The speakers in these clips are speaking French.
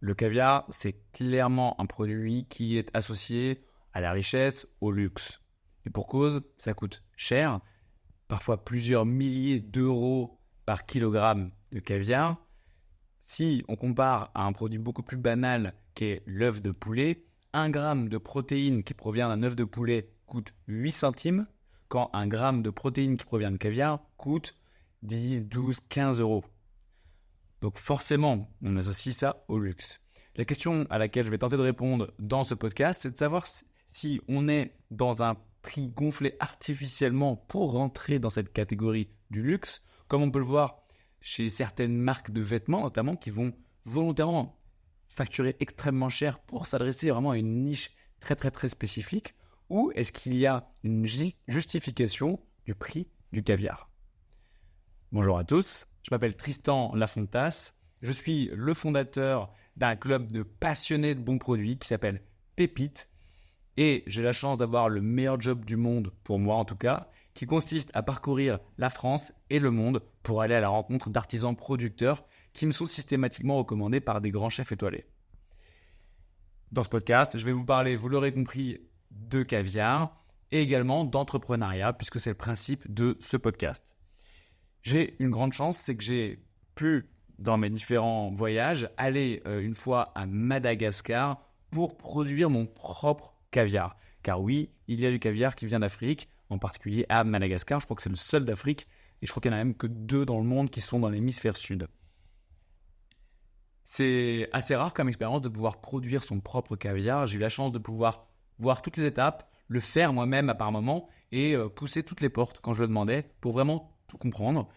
Le caviar, c'est clairement un produit qui est associé à la richesse, au luxe. Et pour cause, ça coûte cher, parfois plusieurs milliers d'euros par kilogramme de caviar. Si on compare à un produit beaucoup plus banal qui est l'œuf de poulet, 1 gramme de protéines qui provient d'un œuf de poulet coûte 8 centimes, quand 1 gramme de protéines qui provient de caviar coûte 10, 12, 15 euros. Donc forcément, on associe ça au luxe. La question à laquelle je vais tenter de répondre dans ce podcast, c'est de savoir si on est dans un prix gonflé artificiellement pour rentrer dans cette catégorie du luxe, comme on peut le voir chez certaines marques de vêtements notamment qui vont volontairement facturer extrêmement cher pour s'adresser vraiment à une niche très très très spécifique, ou est-ce qu'il y a une justification du prix du caviar? Bonjour à tous, je m'appelle Tristan Lafontas, je suis le fondateur d'un club de passionnés de bons produits qui s'appelle Pépite, et j'ai la chance d'avoir le meilleur job du monde, pour moi en tout cas, qui consiste à parcourir la France et le monde pour aller à la rencontre d'artisans producteurs qui me sont systématiquement recommandés par des grands chefs étoilés. Dans ce podcast, je vais vous parler, vous l'aurez compris, de caviar et également d'entrepreneuriat, puisque c'est le principe de ce podcast. J'ai une grande chance, c'est que j'ai pu, dans mes différents voyages, aller une fois à Madagascar pour produire mon propre caviar. Car oui, il y a du caviar qui vient d'Afrique, en particulier à Madagascar. Je crois que c'est le seul d'Afrique, et je crois qu'il n'y en a même que 2 dans le monde qui sont dans l'hémisphère sud. C'est assez rare comme expérience de pouvoir produire son propre caviar. J'ai eu la chance de pouvoir voir toutes les étapes, le faire moi-même par moment et pousser toutes les portes quand je le demandais pour vraiment tout comprendre.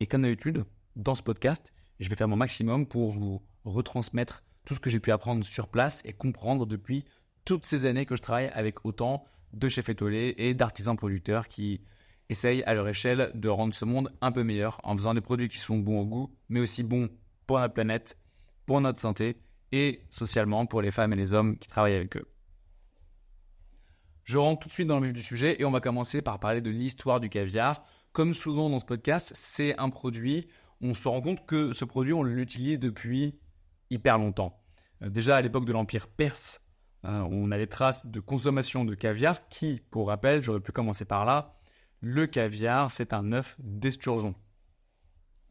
Et comme d'habitude, dans ce podcast, je vais faire mon maximum pour vous retransmettre tout ce que j'ai pu apprendre sur place et comprendre depuis toutes ces années que je travaille avec autant de chefs étoilés et d'artisans producteurs qui essayent à leur échelle de rendre ce monde un peu meilleur en faisant des produits qui sont bons au goût, mais aussi bons pour la planète, pour notre santé et socialement pour les femmes et les hommes qui travaillent avec eux. Je rentre tout de suite dans le vif du sujet et on va commencer par parler de l'histoire du caviar. Comme souvent dans ce podcast, c'est un produit, on se rend compte que ce produit, on l'utilise depuis hyper longtemps. Déjà à l'époque de l'Empire perse, on a les traces de consommation de caviar qui, pour rappel, j'aurais pu commencer par là, le caviar, c'est un œuf d'esturgeon.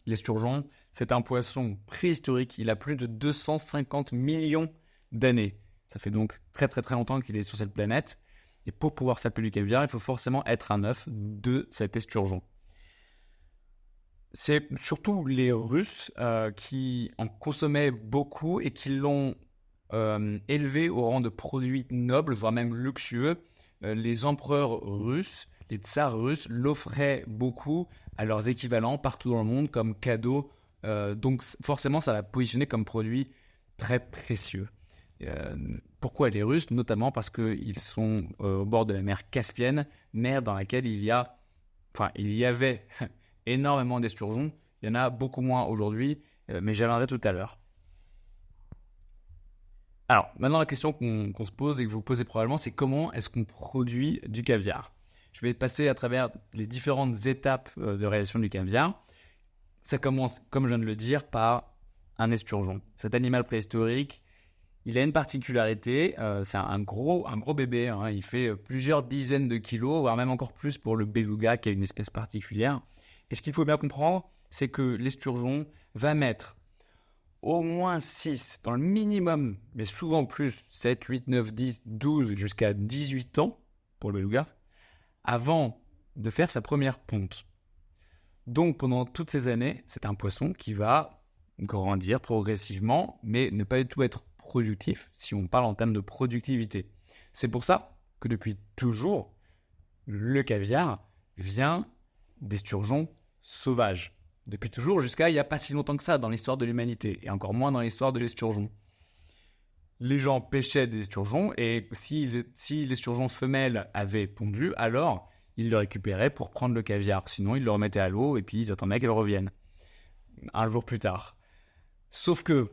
L'esturgeon, c'est un poisson préhistorique, il a plus de 250 millions d'années. Ça fait donc très très très longtemps qu'il est sur cette planète. Et pour pouvoir s'appeler du caviar, il faut forcément être un œuf de cet esturgeon. C'est surtout les Russes qui en consommaient beaucoup et qui l'ont élevé au rang de produit noble, voire même luxueux. Les empereurs russes, les tsars russes l'offraient beaucoup à leurs équivalents partout dans le monde comme cadeau. Donc forcément, ça l'a positionné comme produit très précieux. Pourquoi les Russes? Notamment parce qu'ils sont au bord de la mer Caspienne, mer dans laquelle il y avait énormément d'esturgeons. Il y en a beaucoup moins aujourd'hui, mais j'y reviendrai tout à l'heure. Alors, maintenant la question qu'on se pose et que vous posez probablement, c'est comment est-ce qu'on produit du caviar? Je vais passer à travers les différentes étapes de réalisation du caviar. Ça commence, comme je viens de le dire, par un esturgeon. Cet animal préhistorique, il a une particularité, c'est un gros bébé, hein, il fait plusieurs dizaines de kilos, voire même encore plus pour le beluga qui est une espèce particulière. Et ce qu'il faut bien comprendre, c'est que l'esturgeon va mettre au moins 6, dans le minimum, mais souvent plus, 7, 8, 9, 10, 12, jusqu'à 18 ans pour le beluga, avant de faire sa première ponte. Donc pendant toutes ces années, c'est un poisson qui va grandir progressivement, mais ne pas du tout être productif si on parle en termes de productivité. C'est pour ça que depuis toujours, le caviar vient d'esturgeons sauvages. Depuis toujours, jusqu'à il n'y a pas si longtemps que ça dans l'histoire de l'humanité, et encore moins dans l'histoire de l'esturgeon. Les gens pêchaient des esturgeons, et si l'esturgeon femelle avait pondu, alors ils le récupéraient pour prendre le caviar. Sinon, ils le remettaient à l'eau, et puis ils attendaient qu'elle revienne un jour plus tard. Sauf que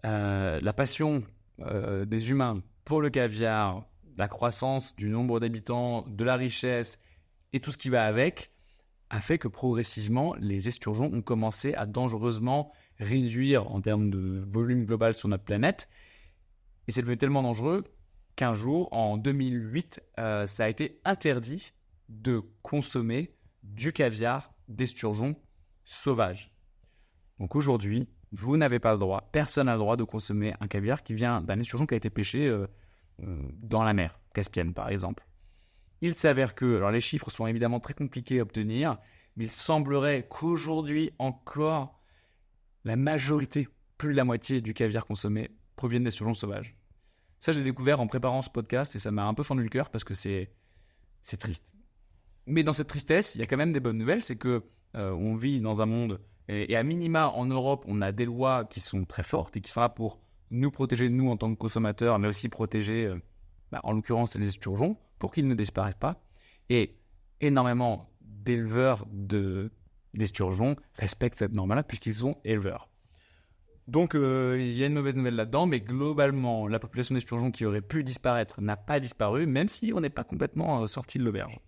la passion des humains pour le caviar, la croissance du nombre d'habitants, de la richesse et tout ce qui va avec, a fait que progressivement, les esturgeons ont commencé à dangereusement réduire en termes de volume global sur notre planète. Et c'est devenu tellement dangereux qu'un jour, en 2008, ça a été interdit de consommer du caviar d'esturgeon sauvage. Donc aujourd'hui, vous n'avez pas le droit, personne n'a le droit de consommer un caviar qui vient d'un esturgeon qui a été pêché dans la mer Caspienne, par exemple. Il s'avère que, alors les chiffres sont évidemment très compliqués à obtenir, mais il semblerait qu'aujourd'hui encore, la majorité, plus de la moitié du caviar consommé proviennent d'esturgeons sauvages. Ça, j'ai découvert en préparant ce podcast et ça m'a un peu fendu le cœur parce que c'est triste. Mais dans cette tristesse, il y a quand même des bonnes nouvelles, c'est que on vit dans un monde, et à minima en Europe, on a des lois qui sont très fortes et qui sont là pour nous protéger, nous en tant que consommateurs, mais aussi protéger, en l'occurrence, les esturgeons, pour qu'ils ne disparaissent pas. Et énormément d'éleveurs d'esturgeons respectent cette norme-là puisqu'ils sont éleveurs. Donc, il y a une mauvaise nouvelle là-dedans, mais globalement, la population d'esturgeons qui aurait pu disparaître n'a pas disparu, même si on n'est pas complètement sorti de l'auberge.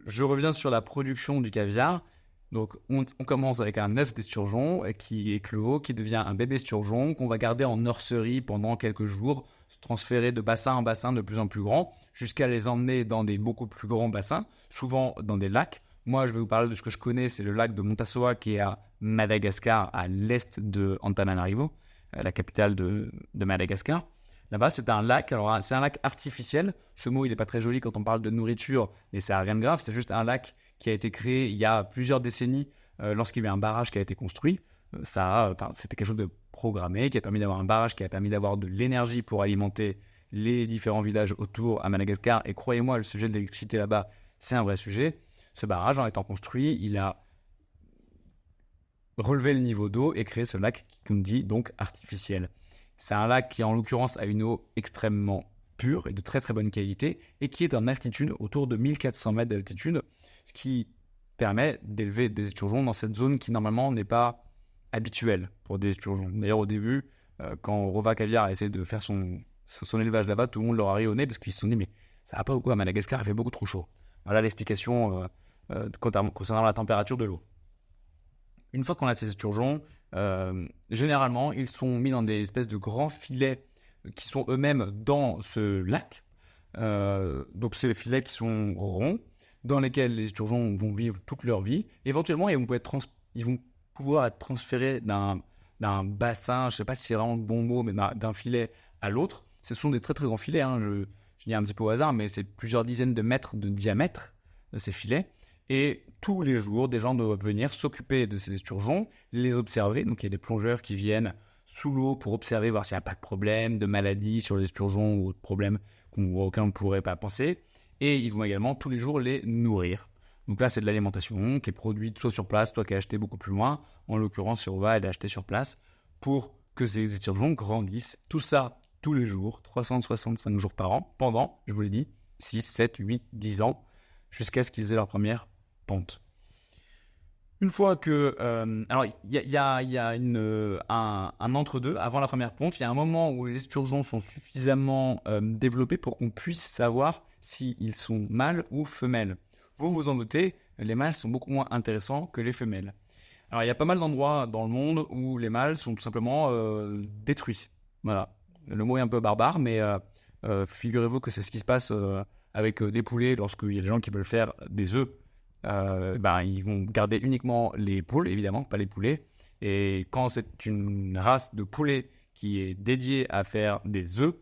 Je reviens sur la production du caviar. Donc, on commence avec un œuf d'esturgeon qui éclot, qui devient un bébé esturgeon, qu'on va garder en nurserie pendant quelques jours, se transférer de bassin en bassin de plus en plus grand, jusqu'à les emmener dans des beaucoup plus grands bassins, souvent dans des lacs. Moi, je vais vous parler de ce que je connais, c'est le lac de Montassoa qui est à Madagascar, à l'est de Antananarivo, la capitale de Madagascar. Là-bas, c'est un lac. Alors, c'est un lac artificiel. Ce mot, il n'est pas très joli quand on parle de nourriture, mais ça n'a rien de grave. C'est juste un lac qui a été créé il y a plusieurs décennies lorsqu'il y avait un barrage qui a été construit. C'était quelque chose de programmé qui a permis d'avoir un barrage, qui a permis d'avoir de l'énergie pour alimenter les différents villages autour à Madagascar. Et croyez-moi, le sujet de l'électricité là-bas, c'est un vrai sujet. Ce barrage, en étant construit, il a relevé le niveau d'eau et créé ce lac qu'on dit donc artificiel. C'est un lac qui, en l'occurrence, a une eau extrêmement pure et de très très bonne qualité et qui est en altitude, autour de 1400 mètres d'altitude, ce qui permet d'élever des esturgeons dans cette zone qui, normalement, n'est pas habituelle pour des esturgeons. D'ailleurs, au début, quand Rova Caviar a essayé de faire son élevage là-bas, tout le monde leur a ri au nez parce qu'ils se sont dit « mais ça va pas ou quoi, à Madagascar, il fait beaucoup trop chaud ». Voilà l'explication concernant la température de l'eau. Une fois qu'on a ces esturgeons, généralement, ils sont mis dans des espèces de grands filets qui sont eux-mêmes dans ce lac. Donc, c'est des filets qui sont ronds, dans lesquels les esturgeons vont vivre toute leur vie. Éventuellement, ils vont pouvoir être transférés d'un bassin, je ne sais pas si c'est vraiment le bon mot, mais d'un filet à l'autre. Ce sont des très très grands filets, hein. Je dis un petit peu au hasard, mais c'est plusieurs dizaines de mètres de diamètre, ces filets. Et tous les jours, des gens doivent venir s'occuper de ces esturgeons, les observer. Donc, il y a des plongeurs qui viennent sous l'eau pour observer, voir s'il n'y a pas de problème, de maladie sur les esturgeons ou de problème auxquels on ne pourrait pas penser. Et ils vont également tous les jours les nourrir. Donc là, c'est de l'alimentation qui est produite soit sur place, soit qui est achetée beaucoup plus loin. En l'occurrence, chez Rova, elle est achetée sur place pour que ces esturgeons grandissent. Tout ça, tous les jours, 365 jours par an, pendant, je vous l'ai dit, 6, 7, 8, 10 ans, jusqu'à ce qu'ils aient leur première ponte. Une fois que... alors, il y a un entre-deux. Avant la première ponte, il y a un moment où les esturgeons sont suffisamment développés pour qu'on puisse savoir s'ils sont mâles ou femelles. Vous vous en doutez, les mâles sont beaucoup moins intéressants que les femelles. Alors, il y a pas mal d'endroits dans le monde où les mâles sont tout simplement détruits. Voilà. Le mot est un peu barbare, mais figurez-vous que c'est ce qui se passe avec des poulets lorsqu'il y a des gens qui veulent faire des œufs. Ils vont garder uniquement les poules, évidemment, pas les poulets. Et quand c'est une race de poulet qui est dédiée à faire des œufs,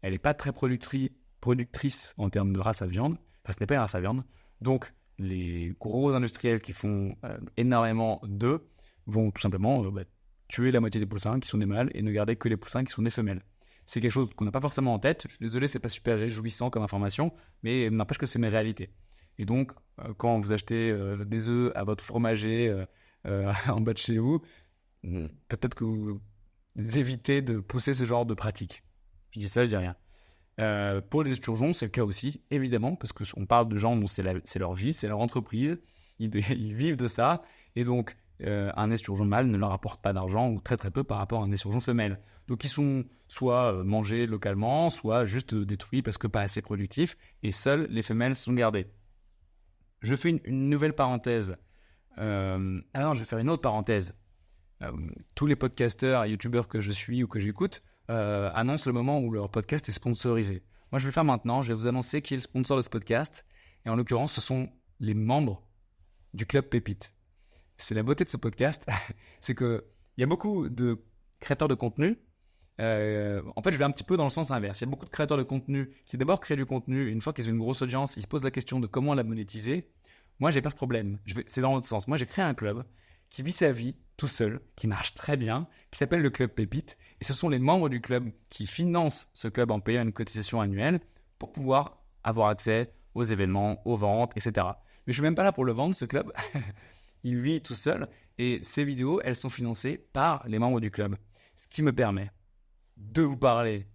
elle n'est pas très productrice en termes de race à viande. Enfin, ce n'est pas une race à viande. Donc, les gros industriels qui font énormément d'œufs vont tout simplement tuer la moitié des poussins qui sont des mâles et ne garder que les poussins qui sont des femelles. C'est quelque chose qu'on n'a pas forcément en tête. Je suis désolé, c'est pas super réjouissant comme information, mais n'empêche que c'est mes réalités. Et donc, quand vous achetez des œufs à votre fromager en bas de chez vous, peut-être que vous évitez de pousser ce genre de pratique. Je dis ça, je dis rien. Pour les esturgeons, c'est le cas aussi, évidemment, parce qu'on parle de gens dont c'est leur vie, c'est leur entreprise, ils vivent de ça, et donc un esturgeon mâle ne leur apporte pas d'argent, ou très très peu par rapport à un esturgeon femelle. Donc ils sont soit mangés localement, soit juste détruits parce que pas assez productifs, et seules les femelles sont gardées. Je fais une nouvelle parenthèse. Je vais faire une autre parenthèse tous les podcasteurs et youtubeurs que je suis ou que j'écoute annoncent le moment où leur podcast est sponsorisé. Moi, je vais le faire maintenant. Je vais vous annoncer qui est le sponsor de ce podcast. Et en l'occurrence, ce sont les membres du Club Pépite. C'est la beauté de ce podcast, c'est qu'il y a beaucoup de créateurs de contenu. En fait, je vais un petit peu dans le sens inverse. Il y a beaucoup de créateurs de contenu qui d'abord créent du contenu. Et une fois qu'ils ont une grosse audience, ils se posent la question de comment la monétiser. Moi, j'ai pas ce problème. C'est dans l'autre sens. Moi, j'ai créé un club qui vit sa vie tout seul, qui marche très bien, qui s'appelle le Club Pépite. Et ce sont les membres du club qui financent ce club en payant une cotisation annuelle pour pouvoir avoir accès aux événements, aux ventes, etc. Mais je suis même pas là pour le vendre, ce club. Il vit tout seul et ces vidéos, elles sont financées par les membres du club. Ce qui me permet de vous parler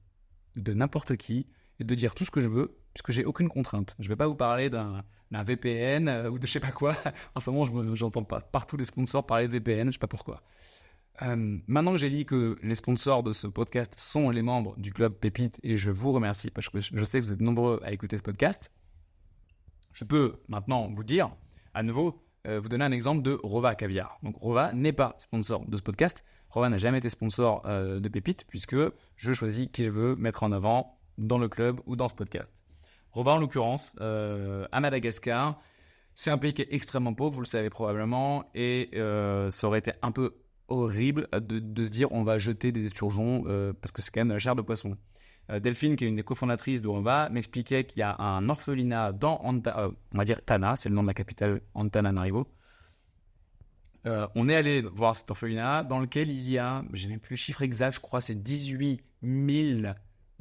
de n'importe qui et de dire tout ce que je veux, puisque j'ai aucune contrainte. Je ne vais pas vous parler d'un VPN ou de je sais pas quoi. En ce moment, j'entends pas partout les sponsors parler de VPN, je sais pas pourquoi. Maintenant que j'ai dit que les sponsors de ce podcast sont les membres du club Pépite, et je vous remercie parce que je sais que vous êtes nombreux à écouter ce podcast, je peux maintenant vous dire, à nouveau, vous donner un exemple de Rova Caviar. Donc Rova n'est pas sponsor de ce podcast. Rova n'a jamais été sponsor de Pépite puisque je choisis qui je veux mettre en avant dans le club ou dans ce podcast. Rova, en l'occurrence, à Madagascar, c'est un pays qui est extrêmement pauvre, vous le savez probablement, et ça aurait été un peu horrible de se dire on va jeter des esturgeons parce que c'est quand même de la chair de poisson. Delphine, qui est une des cofondatrices de Rova, m'expliquait qu'il y a un orphelinat dans on va dire Tana, c'est le nom de la capitale, Antananarivo. On est allé voir cet orphelinat dans lequel il y a, j'ai même plus le chiffre exact, je crois c'est 18 000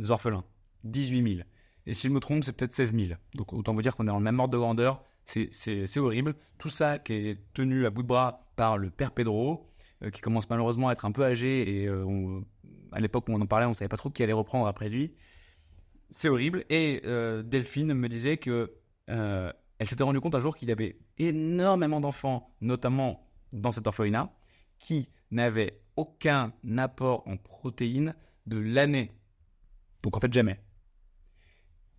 orphelins. 18 000. Et si je me trompe, c'est peut-être 16 000. Donc autant vous dire qu'on est dans le même ordre de grandeur. C'est horrible. Tout ça qui est tenu à bout de bras par le père Pedro, qui commence malheureusement à être un peu âgé et à l'époque où on en parlait, on ne savait pas trop qui allait reprendre après lui. C'est horrible. Et Delphine me disait que elle s'était rendue compte un jour qu'il y avait énormément d'enfants, notamment dans cet orphelinat, qui n'avaient aucun apport en protéines de l'année. Donc en fait, jamais.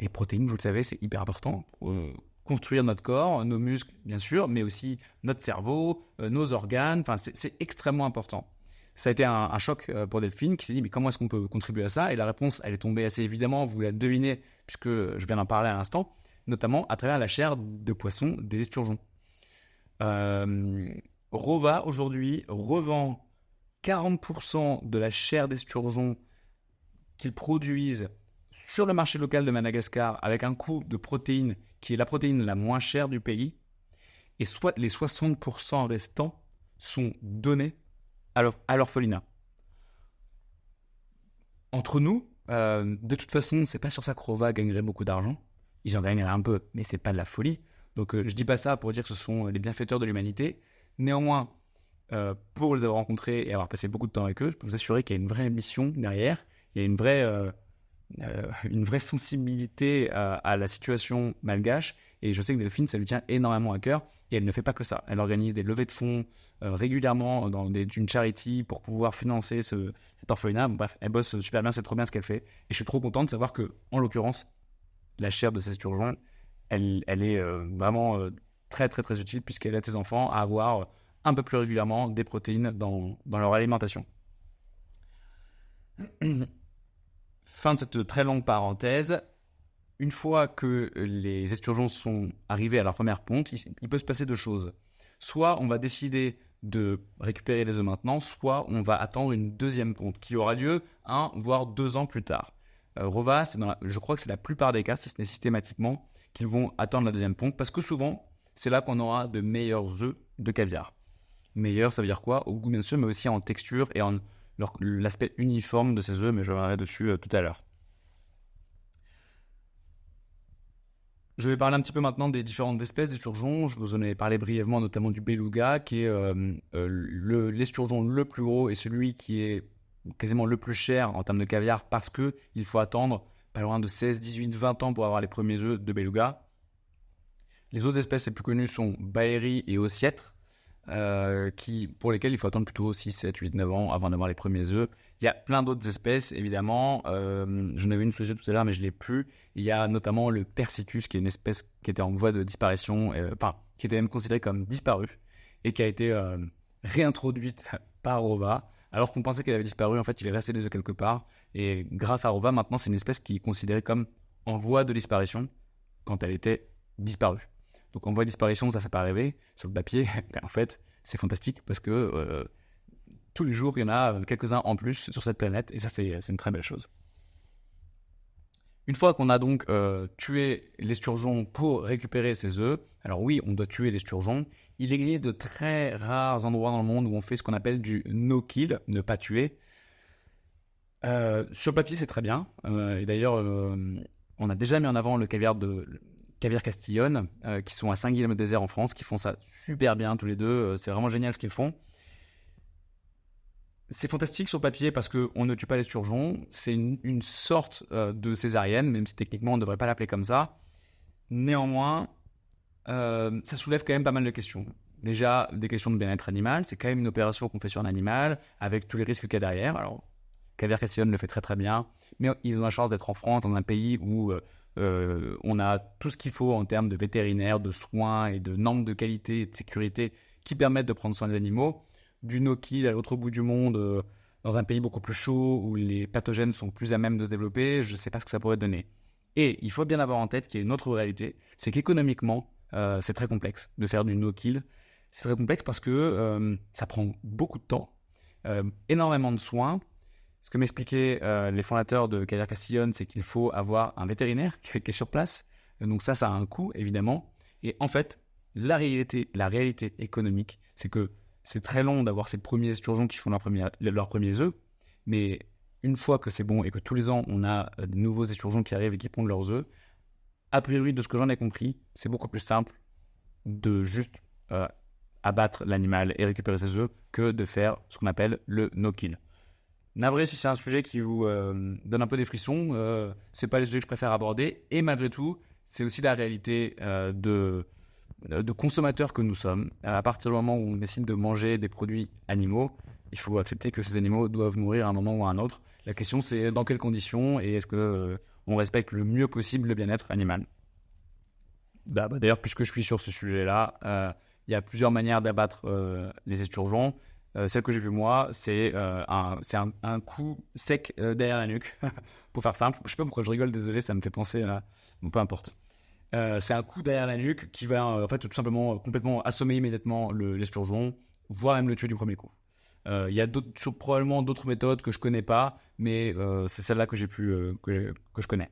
Les protéines, vous le savez, c'est hyper important pour construire notre corps, nos muscles, bien sûr, mais aussi notre cerveau, nos organes. Enfin, c'est extrêmement important. Ça a été un choc pour Delphine qui s'est dit mais comment est-ce qu'on peut contribuer à ça? Et la réponse, elle est tombée assez évidemment, vous la devinez, puisque je viens d'en parler à l'instant, notamment à travers la chair de poisson des esturgeons. Rova, aujourd'hui, revend 40% de la chair d'esturgeon qu'ils produisent sur le marché local de Madagascar avec un coût de protéines qui est la protéine la moins chère du pays. Et soit les 60% restants sont donnés à l'orphelinat. Entre nous, de toute façon, c'est pas sur ça que Rova gagnerait beaucoup d'argent. Ils en gagneraient un peu, mais c'est pas de la folie. Donc je dis pas ça pour dire que ce sont les bienfaiteurs de l'humanité. Néanmoins, pour les avoir rencontrés et avoir passé beaucoup de temps avec eux, je peux vous assurer qu'il y a une vraie mission derrière. Il y a une vraie sensibilité à la situation malgache. Et je sais que Delphine, ça lui tient énormément à cœur. Et elle ne fait pas que ça. Elle organise des levées de fonds régulièrement dans une charity pour pouvoir financer cet orphelinat. Bon, bref, elle bosse super bien, c'est trop bien ce qu'elle fait. Et je suis trop content de savoir que, en l'occurrence, la chair de ces esturgeons, elle est vraiment très très très utile puisqu'elle aide ses enfants à avoir un peu plus régulièrement des protéines dans leur alimentation. Fin de cette très longue parenthèse. Une fois que les esturgeons sont arrivés à leur première ponte, il peut se passer deux choses. Soit on va décider de récupérer les œufs maintenant, soit on va attendre une deuxième ponte qui aura lieu 1 voire 2 ans plus tard. Rova, je crois que c'est la plupart des cas, si ce n'est systématiquement, qu'ils vont attendre la deuxième ponte parce que souvent, c'est là qu'on aura de meilleurs œufs de caviar. Meilleurs, ça veut dire quoi? Au goût bien sûr, mais aussi en texture et en l'aspect uniforme de ces œufs, mais je reviendrai dessus tout à l'heure. Je vais parler un petit peu maintenant des différentes espèces d'esturgeons. Je vous en ai parlé brièvement, notamment du beluga, qui est l'esturgeon le plus gros et celui qui est quasiment le plus cher en termes de caviar parce qu'il faut attendre pas loin de 16, 18, 20 ans pour avoir les premiers œufs de beluga. Les autres espèces les plus connues sont Baeri et Ossiètre, pour lesquelles il faut attendre plutôt 6, 7, 8, 9 ans avant d'avoir les premiers œufs. Il y a plein d'autres espèces, évidemment. J'en avais une sous les yeux tout à l'heure, mais je ne l'ai plus. Il y a notamment le Persicus, qui est une espèce qui était en voie de disparition, qui était même considérée comme disparue, et qui a été réintroduite par Arova. Alors qu'on pensait qu'elle avait disparu, en fait, il est resté des œufs quelque part. Et grâce à Arova, maintenant, c'est une espèce qui est considérée comme en voie de disparition quand elle était disparue. Donc en voie de disparition, ça fait pas rêver sur le papier. En fait, c'est fantastique parce que tous les jours, il y en a quelques-uns en plus sur cette planète. Et ça, c'est une très belle chose. Une fois qu'on a donc tué l'esturgeon pour récupérer ses œufs, alors oui, on doit tuer l'esturgeon. Il existe de très rares endroits dans le monde où on fait ce qu'on appelle du no-kill, ne pas tuer. Sur le papier, c'est très bien. Et d'ailleurs, on a déjà mis en avant le caviar Castillon, qui sont à Saint-Guilhem-des-Airs en France, qui font ça super bien tous les deux. C'est vraiment génial ce qu'ils font. C'est fantastique sur le papier parce qu'on ne tue pas l'esturgeon. C'est une sorte de césarienne, même si techniquement on ne devrait pas l'appeler comme ça. Néanmoins, ça soulève quand même pas mal de questions. Déjà, des questions de bien-être animal. C'est quand même une opération qu'on fait sur un animal avec tous les risques qu'il y a derrière. Alors, Caviar Castillon le fait très très bien, mais ils ont la chance d'être en France, dans un pays où on a tout ce qu'il faut en termes de vétérinaire, de soins et de normes de qualité et de sécurité qui permettent de prendre soin des animaux. Du no-kill à l'autre bout du monde, dans un pays beaucoup plus chaud, où les pathogènes sont plus à même de se développer, je ne sais pas ce que ça pourrait donner. Et il faut bien avoir en tête qu'il y a une autre réalité, c'est qu'économiquement, c'est très complexe de faire du no-kill. C'est très complexe parce que ça prend beaucoup de temps, énormément de soins. Ce que m'expliquaient les fondateurs de Caviar Castillon, c'est qu'il faut avoir un vétérinaire qui est sur place. Donc ça a un coût, évidemment. Et en fait, la réalité économique, c'est que c'est très long d'avoir ces premiers esturgeons qui font leurs premiers œufs. Mais une fois que c'est bon et que tous les ans, on a de nouveaux esturgeons qui arrivent et qui pondent leurs œufs, a priori, de ce que j'en ai compris, c'est beaucoup plus simple de juste abattre l'animal et récupérer ses œufs que de faire ce qu'on appelle le no-kill. Navré si c'est un sujet qui vous donne un peu des frissons, c'est pas les sujets que je préfère aborder, et malgré tout, c'est aussi la réalité de consommateurs que nous sommes. À partir du moment où on décide de manger des produits animaux, il faut accepter que ces animaux doivent mourir à un moment ou à un autre. La question, c'est dans quelles conditions et est-ce que on respecte le mieux possible le bien-être animal. D'ailleurs, puisque je suis sur ce sujet-là, il y a plusieurs manières d'abattre les esturgeons. Celle que j'ai vue moi, c'est un coup sec derrière la nuque, pour faire simple. Je sais pas pourquoi je rigole, désolé, ça me fait penser à... Bon, peu importe. C'est un coup derrière la nuque qui va en fait tout simplement complètement assommer immédiatement l'esturgeon, voire même le tuer du premier coup. Il y a probablement d'autres méthodes que je connais pas, mais c'est celle-là que je connais.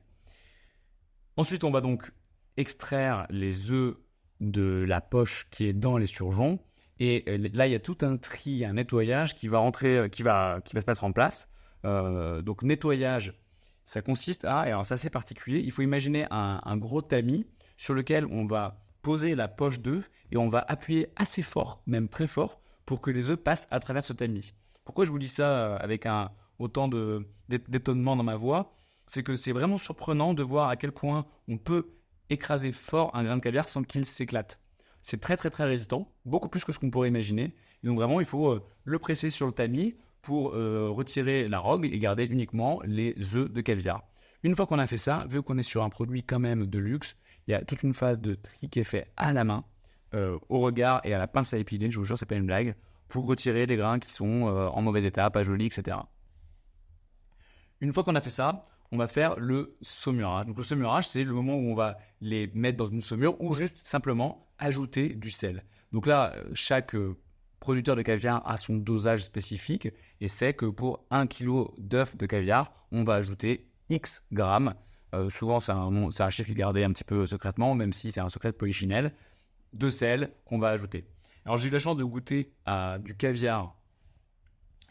Ensuite, on va donc extraire les œufs de la poche qui est dans l'esturgeon. Et là, il y a tout un tri, un nettoyage qui va se mettre en place. Donc, nettoyage, ça consiste à, et alors c'est assez particulier, il faut imaginer un gros tamis sur lequel on va poser la poche d'œufs et on va appuyer assez fort, même très fort, pour que les œufs passent à travers ce tamis. Pourquoi je vous dis ça avec autant d'étonnement dans ma voix? C'est que c'est vraiment surprenant de voir à quel point on peut écraser fort un grain de caviar sans qu'il s'éclate. C'est très très très résistant, beaucoup plus que ce qu'on pourrait imaginer. Et donc vraiment, il faut le presser sur le tamis pour retirer la rogue et garder uniquement les œufs de caviar. Une fois qu'on a fait ça, vu qu'on est sur un produit quand même de luxe, il y a toute une phase de tri qui est faite à la main, au regard et à la pince à épiler, je vous jure, c'est pas une blague, pour retirer les grains qui sont en mauvais état, pas jolis, etc. Une fois qu'on a fait ça, on va faire le saumurage. Donc le saumurage, c'est le moment où on va les mettre dans une saumure ou juste simplement ajouter du sel. Donc là, chaque producteur de caviar a son dosage spécifique et sait que pour 1 kg d'œufs de caviar, on va ajouter X grammes. Souvent, c'est un chiffre qui est gardé un petit peu secrètement, même si c'est un secret de polichinelle, de sel qu'on va ajouter. Alors j'ai eu la chance de goûter à du caviar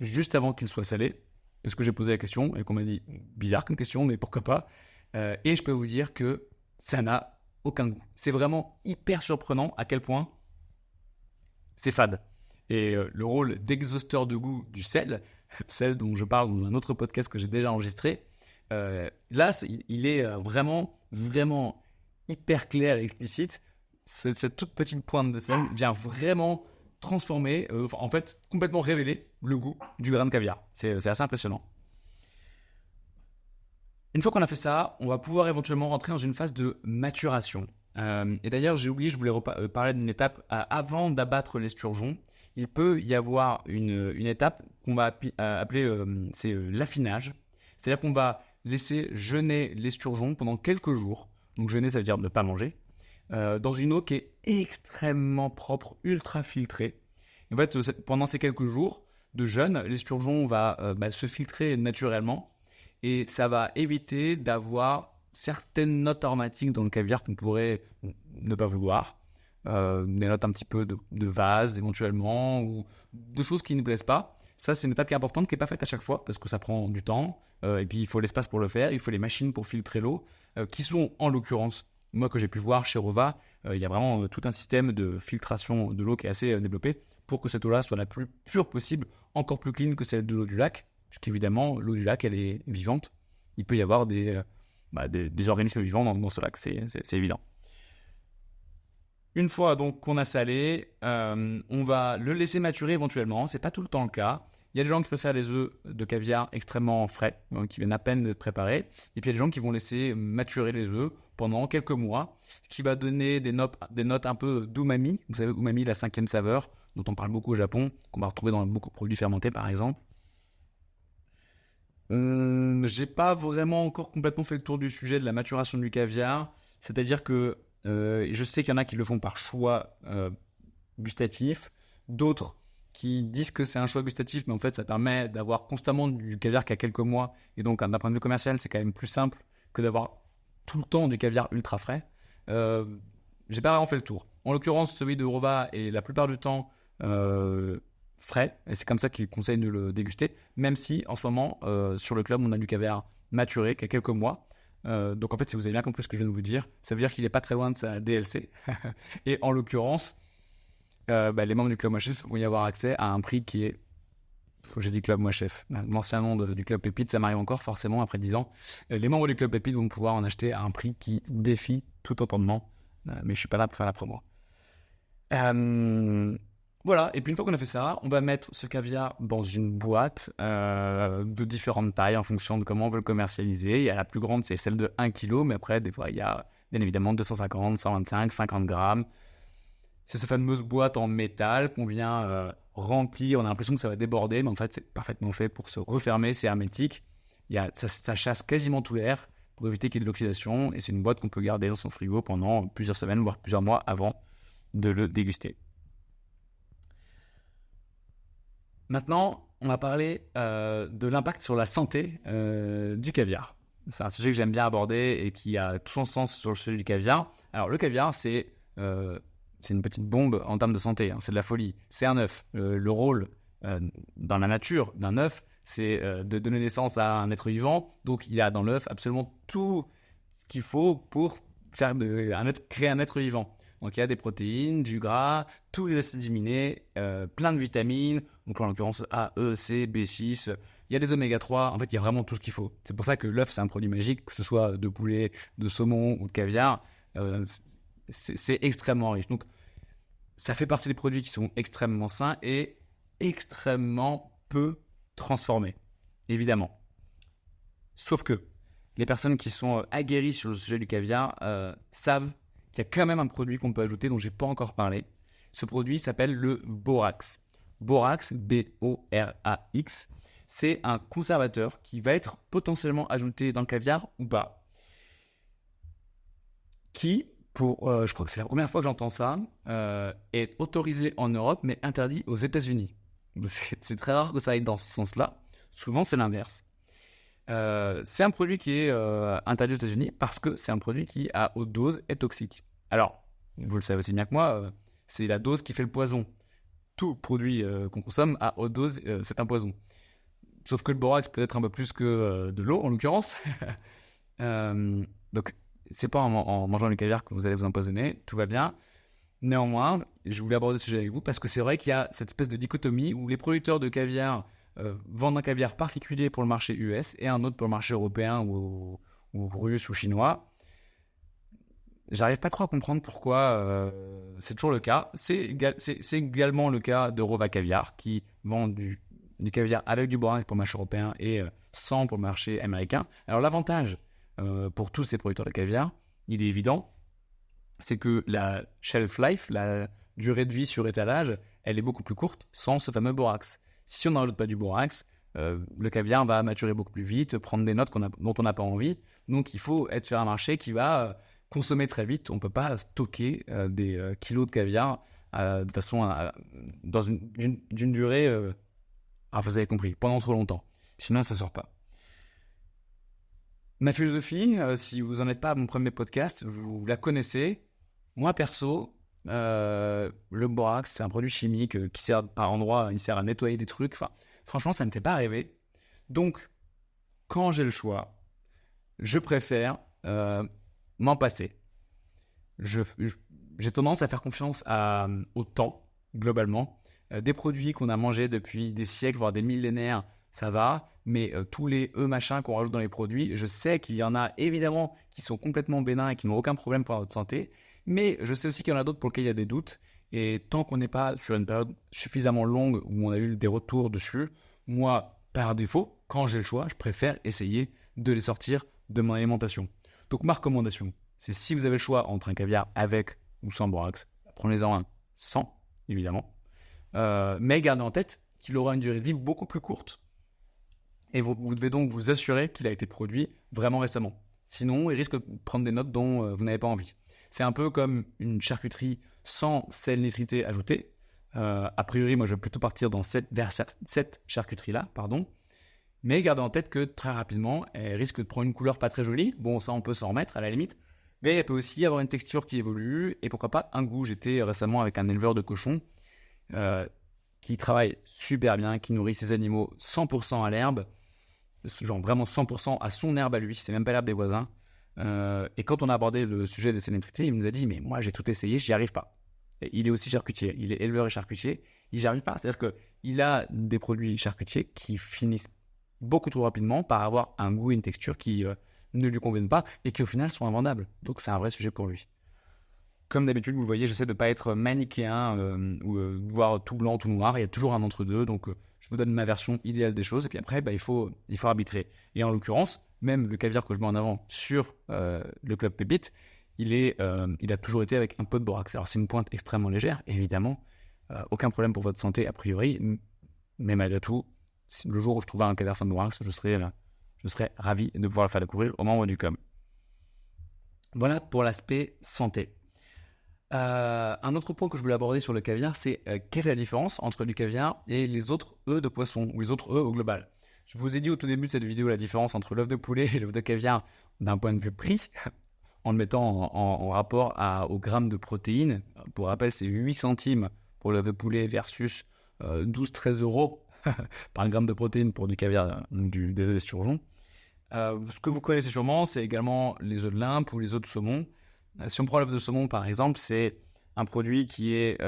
juste avant qu'il soit salé, parce que j'ai posé la question et qu'on m'a dit bizarre comme question, mais pourquoi pas. Et je peux vous dire que ça n'a aucun goût. C'est vraiment hyper surprenant à quel point c'est fade. Et le rôle d'exhausteur de goût du sel, sel dont je parle dans un autre podcast que j'ai déjà enregistré, là, il est vraiment, vraiment hyper clair et explicite. Cette toute petite pointe de sel vient vraiment transformer, en fait, complètement révéler le goût du grain de caviar. C'est assez impressionnant. Une fois qu'on a fait ça, on va pouvoir éventuellement rentrer dans une phase de maturation. Et d'ailleurs, j'ai oublié, je voulais parler d'une étape avant d'abattre l'esturgeon. Il peut y avoir une étape qu'on va appeler c'est l'affinage. C'est-à-dire qu'on va laisser jeûner l'esturgeon pendant quelques jours. Donc jeûner, ça veut dire ne pas manger. Dans une eau qui est extrêmement propre, ultra filtrée. En fait, pendant ces quelques jours de jeûne, l'esturgeon va se filtrer naturellement et ça va éviter d'avoir certaines notes aromatiques dans le caviar qu'on pourrait ne pas vouloir. Des notes un petit peu de vase éventuellement ou de choses qui ne plaisent pas. Ça, c'est une étape qui est importante, qui n'est pas faite à chaque fois parce que ça prend du temps. Et puis, il faut l'espace pour le faire, il faut les machines pour filtrer l'eau, qui sont en l'occurrence, moi que j'ai pu voir chez Rova, il y a vraiment tout un système de filtration de l'eau qui est assez développé pour que cette eau-là soit la plus pure possible, encore plus clean que celle de l'eau du lac, puisqu'évidemment, l'eau du lac, elle est vivante. Il peut y avoir des organismes vivants dans ce lac, c'est évident. Une fois donc qu'on a salé, on va le laisser maturer éventuellement. C'est pas tout le temps le cas. Il y a des gens qui préfèrent les œufs de caviar extrêmement frais, qui viennent à peine d'être préparés. Et puis il y a des gens qui vont laisser maturer les œufs pendant quelques mois, ce qui va donner des notes un peu d'umami. Vous savez, umami, la 5e saveur, dont on parle beaucoup au Japon, qu'on va retrouver dans beaucoup de produits fermentés par exemple. J'ai pas vraiment encore complètement fait le tour du sujet de la maturation du caviar. C'est-à-dire que je sais qu'il y en a qui le font par choix gustatif, d'autres qui disent que c'est un choix gustatif, mais en fait ça permet d'avoir constamment du caviar qui a quelques mois, et donc d'un point de vue commercial c'est quand même plus simple que d'avoir tout le temps du caviar ultra frais. J'ai pas vraiment fait le tour. En l'occurrence, celui de Rova est la plupart du temps frais, et c'est comme ça qu'ils conseillent de le déguster, même si en ce moment sur le club on a du caviar maturé qui a quelques mois. Donc en fait, si vous avez bien compris ce que je viens de vous dire, ça veut dire qu'il n'est pas très loin de sa DLC. Et en l'occurrence, les membres du Club Moi Chef vont y avoir accès à un prix qui est... J'ai dit Club Moi Chef, l'ancien nom du Club Pépite, ça m'arrive encore forcément après 10 ans. Les membres du Club Pépite vont pouvoir en acheter à un prix qui défie tout entendement. Mais je suis pas là pour faire la promo. Voilà, et puis une fois qu'on a fait ça, on va mettre ce caviar dans une boîte de différentes tailles en fonction de comment on veut le commercialiser. La plus grande, c'est celle de 1 kg, mais après, des fois, il y a bien évidemment 250, 125, 50 grammes. C'est cette fameuse boîte en métal qu'on vient remplir. On a l'impression que ça va déborder, mais en fait, c'est parfaitement fait pour se refermer, c'est hermétique. Ça chasse quasiment tout l'air pour éviter qu'il y ait de l'oxydation, et c'est une boîte qu'on peut garder dans son frigo pendant plusieurs semaines, voire plusieurs mois avant de le déguster. Maintenant, on va parler de l'impact sur la santé du caviar. C'est un sujet que j'aime bien aborder et qui a tout son sens sur le sujet du caviar. Alors, le caviar, c'est une petite bombe en termes de santé, hein, c'est de la folie. C'est un œuf. Le rôle dans la nature d'un œuf, c'est de donner naissance à un être vivant. Donc, il y a dans l'œuf absolument tout ce qu'il faut pour créer un être vivant. Donc il y a des protéines, du gras, tous les acides aminés, plein de vitamines, donc en l'occurrence A, E, C, B6, il y a des oméga 3, en fait il y a vraiment tout ce qu'il faut. C'est pour ça que l'œuf c'est un produit magique, que ce soit de poulet, de saumon ou de caviar, c'est extrêmement riche. Donc ça fait partie des produits qui sont extrêmement sains et extrêmement peu transformés, évidemment. Sauf que les personnes qui sont aguerries sur le sujet du caviar savent qu'il y a quand même un produit qu'on peut ajouter dont je n'ai pas encore parlé. Ce produit s'appelle le borax. Borax, B-O-R-A-X, c'est un conservateur qui va être potentiellement ajouté dans le caviar ou pas. Qui, je crois que c'est la première fois que j'entends ça, est autorisé en Europe mais interdit aux États-Unis. C'est très rare que ça aille dans ce sens-là. Souvent, c'est l'inverse. C'est un produit qui est interdit aux États-Unis parce que c'est un produit qui, à haute dose, est toxique. Alors, vous le savez aussi bien que moi, c'est la dose qui fait le poison. Tout produit qu'on consomme à haute dose, c'est un poison. Sauf que le borax peut être un peu plus que de l'eau, en l'occurrence. Donc, c'est pas en mangeant du caviar que vous allez vous empoisonner, tout va bien. Néanmoins, je voulais aborder ce sujet avec vous parce que c'est vrai qu'il y a cette espèce de dichotomie où les producteurs de caviar vendent un caviar particulier pour le marché US et un autre pour le marché européen ou russe ou chinois. J'arrive pas trop à comprendre pourquoi c'est toujours le cas. C'est également le cas de Rova Caviar qui vend du caviar avec du borax pour le marché européen et sans pour le marché américain. Alors l'avantage pour tous ces producteurs de caviar, il est évident, c'est que la shelf life, la durée de vie sur étalage, elle est beaucoup plus courte sans ce fameux borax. Si on n'en rajoute pas du borax, le caviar va maturer beaucoup plus vite, prendre des notes dont on n'a pas envie. Donc il faut être sur un marché qui va consommer très vite. On ne peut pas stocker des kilos de caviar de façon dans d'une durée, vous avez compris, pendant trop longtemps. Sinon, ça ne sort pas. Ma philosophie, si vous n'en êtes pas à mon premier podcast, vous la connaissez. Moi, perso, le borax, c'est un produit chimique qui sert par endroits, il sert à nettoyer des trucs. Enfin, franchement, ça ne me fait pas rêver. Donc, quand j'ai le choix, je préfère m'en passer. J'ai tendance à faire confiance au temps, globalement. Des produits qu'on a mangés depuis des siècles, voire des millénaires, ça va. Mais tous les machins qu'on rajoute dans les produits, je sais qu'il y en a évidemment qui sont complètement bénins et qui n'ont aucun problème pour notre santé. Mais je sais aussi qu'il y en a d'autres pour lesquels il y a des doutes. Et tant qu'on n'est pas sur une période suffisamment longue où on a eu des retours dessus, moi, par défaut, quand j'ai le choix, je préfère essayer de les sortir de mon alimentation. Donc ma recommandation, c'est si vous avez le choix entre un caviar avec ou sans borax, prenez-en un sans, évidemment. Mais gardez en tête qu'il aura une durée de vie beaucoup plus courte. Et vous devez donc vous assurer qu'il a été produit vraiment récemment. Sinon, il risque de prendre des notes dont vous n'avez pas envie. C'est un peu comme une charcuterie sans sel nitrité ajouté. A priori, moi, je vais plutôt partir vers cette charcuterie-là, pardon. Mais gardez en tête que très rapidement, elle risque de prendre une couleur pas très jolie. Bon, ça, on peut s'en remettre à la limite. Mais elle peut aussi avoir une texture qui évolue. Et pourquoi pas un goût. J'étais récemment avec un éleveur de cochons qui travaille super bien, qui nourrit ses animaux 100% à l'herbe. Genre vraiment 100% à son herbe à lui. C'est même pas l'herbe des voisins. Et quand on a abordé le sujet des sels nitrités, il nous a dit « Mais moi, j'ai tout essayé, j'y arrive pas. » Il est aussi charcutier. Il est éleveur et charcutier. Il n'y arrive pas. C'est-à-dire qu'il a des produits charcutiers qui finissent beaucoup trop rapidement par avoir un goût et une texture qui ne lui conviennent pas et qui au final sont invendables. Donc c'est un vrai sujet pour lui. Comme d'habitude, vous le voyez, j'essaie de ne pas être manichéen ou voir tout blanc, tout noir. Il y a toujours un entre-deux. Donc je vous donne ma version idéale des choses. Et puis après, il faut arbitrer. Et en l'occurrence, même le caviar que je mets en avant sur le Club Pépite, il a toujours été avec un peu de borax. Alors c'est une pointe extrêmement légère, évidemment. Aucun problème pour votre santé a priori. Mais malgré tout, le jour où je trouverai un caviar sans borax, je serais ravi de pouvoir le faire découvrir aux membres du club. Voilà pour l'aspect santé. Un autre point que je voulais aborder sur le caviar, c'est quelle est la différence entre du caviar et les autres œufs de poisson, ou les autres œufs au global. Je vous ai dit au tout début de cette vidéo la différence entre l'œuf de poulet et l'œuf de caviar d'un point de vue prix, en le mettant en rapport au gramme de protéines. Pour rappel, c'est 8 centimes pour l'œuf de poulet versus 12-13 euros par gramme de protéines pour du caviar, des œufs d'esturgeon. Ce que vous connaissez sûrement, c'est également les œufs de limpe ou les œufs de saumon. Si on prend l'œuf de saumon par exemple, c'est un produit qui est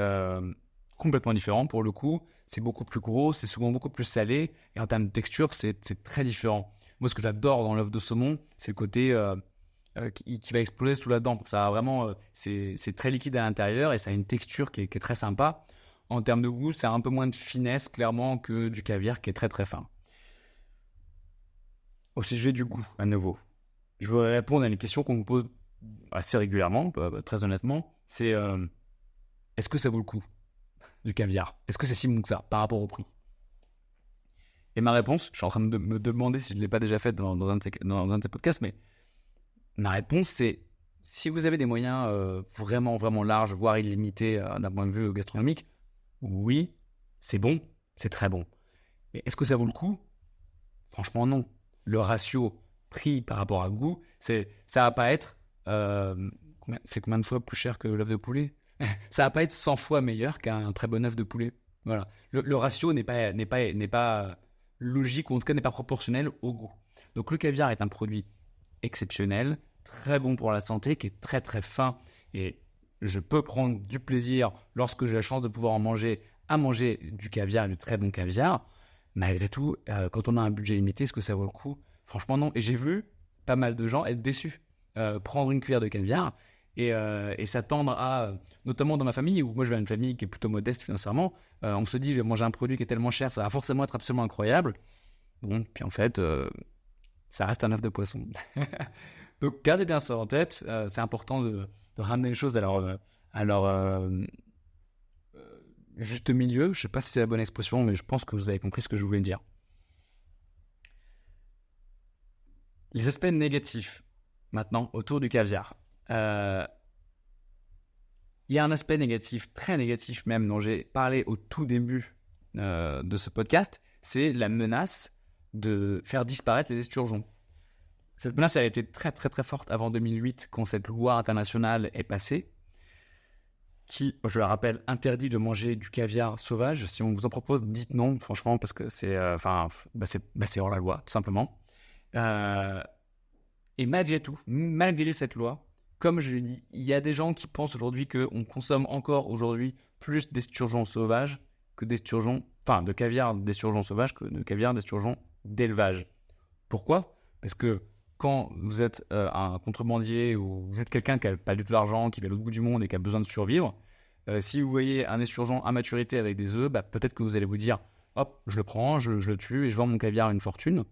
complètement différent pour le coup. C'est beaucoup plus gros, c'est souvent beaucoup plus salé et en termes de texture, c'est très différent. Moi, ce que j'adore dans l'œuf de saumon, c'est le côté qui va exploser sous la dent. Ça a vraiment, c'est très liquide à l'intérieur et ça a une texture qui est très sympa. En termes de goût, c'est un peu moins de finesse clairement que du caviar qui est très très fin. Au sujet du goût, à nouveau, je voudrais répondre à une question qu'on me pose assez régulièrement, très honnêtement, c'est est-ce que ça vaut le coup du caviar? Est-ce que c'est si bon que ça par rapport au prix? Et ma réponse, je suis en train de me demander si je ne l'ai pas déjà fait dans un de ces podcasts, mais ma réponse c'est si vous avez des moyens vraiment vraiment larges, voire illimités d'un point de vue gastronomique, oui, c'est bon, c'est très bon. Mais est-ce que ça vaut le coup? Franchement non. Le ratio prix par rapport à goût, ça va pas être c'est combien de fois plus cher que l'œuf de poulet? Ça va pas être 100 fois meilleur qu'un très bon œuf de poulet. Voilà. Le ratio n'est pas logique, ou en tout cas n'est pas proportionnel au goût. Donc le caviar est un produit exceptionnel, très bon pour la santé, qui est très très fin, et je peux prendre du plaisir lorsque j'ai la chance de pouvoir à manger du caviar, du très bon caviar. Malgré tout, quand on a un budget limité, est-ce que ça vaut le coup? Franchement non. Et j'ai vu pas mal de gens être déçus. Prendre une cuillère de caviar et s'attendre à, notamment dans ma famille, où moi je viens d'une famille qui est plutôt modeste financièrement, on se dit je vais manger un produit qui est tellement cher, ça va forcément être absolument incroyable. Bon, puis en fait, ça reste un œuf de poisson. Donc gardez bien ça en tête, c'est important ramener les choses à leur juste milieu. Je sais pas si c'est la bonne expression, mais je pense que vous avez compris ce que je voulais dire. Les aspects négatifs, maintenant, autour du caviar. Il y a un aspect négatif, très négatif même, dont j'ai parlé au tout début de ce podcast, c'est la menace de faire disparaître les esturgeons. Cette menace, elle a été très très très forte avant 2008, quand cette loi internationale est passée, qui, je le rappelle, interdit de manger du caviar sauvage. Si on vous en propose, dites non, franchement, parce que c'est hors la loi, tout simplement. Et malgré tout, malgré cette loi, comme je l'ai dit, il y a des gens qui pensent aujourd'hui qu'on consomme encore aujourd'hui plus d'esturgeons sauvages que d'esturgeons, enfin de caviar d'esturgeons sauvages que de caviar d'esturgeons d'élevage. Pourquoi ? Parce que quand vous êtes un contrebandier ou juste quelqu'un qui n'a pas du tout d'argent, qui va à l'autre bout du monde et qui a besoin de survivre, si vous voyez un esturgeon à maturité avec des œufs, peut-être que vous allez vous dire hop, je le prends, je le tue et je vends mon caviar à une fortune.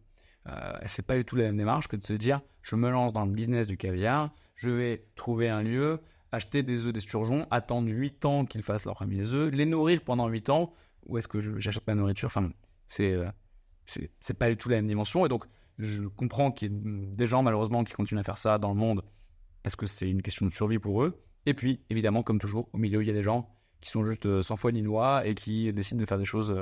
C'est pas du tout la même démarche que de se dire je me lance dans le business du caviar, je vais trouver un lieu, acheter des œufs d'esturgeon, attendre 8 ans qu'ils fassent leurs premiers œufs, les nourrir pendant 8 ans. Où est-ce que j'achète ma nourriture ? Enfin, c'est pas du tout la même dimension. Et donc, je comprends qu'il y ait des gens, malheureusement, qui continuent à faire ça dans le monde parce que c'est une question de survie pour eux. Et puis, évidemment, comme toujours, au milieu, il y a des gens qui sont juste sans foi ni loi et qui décident de faire des choses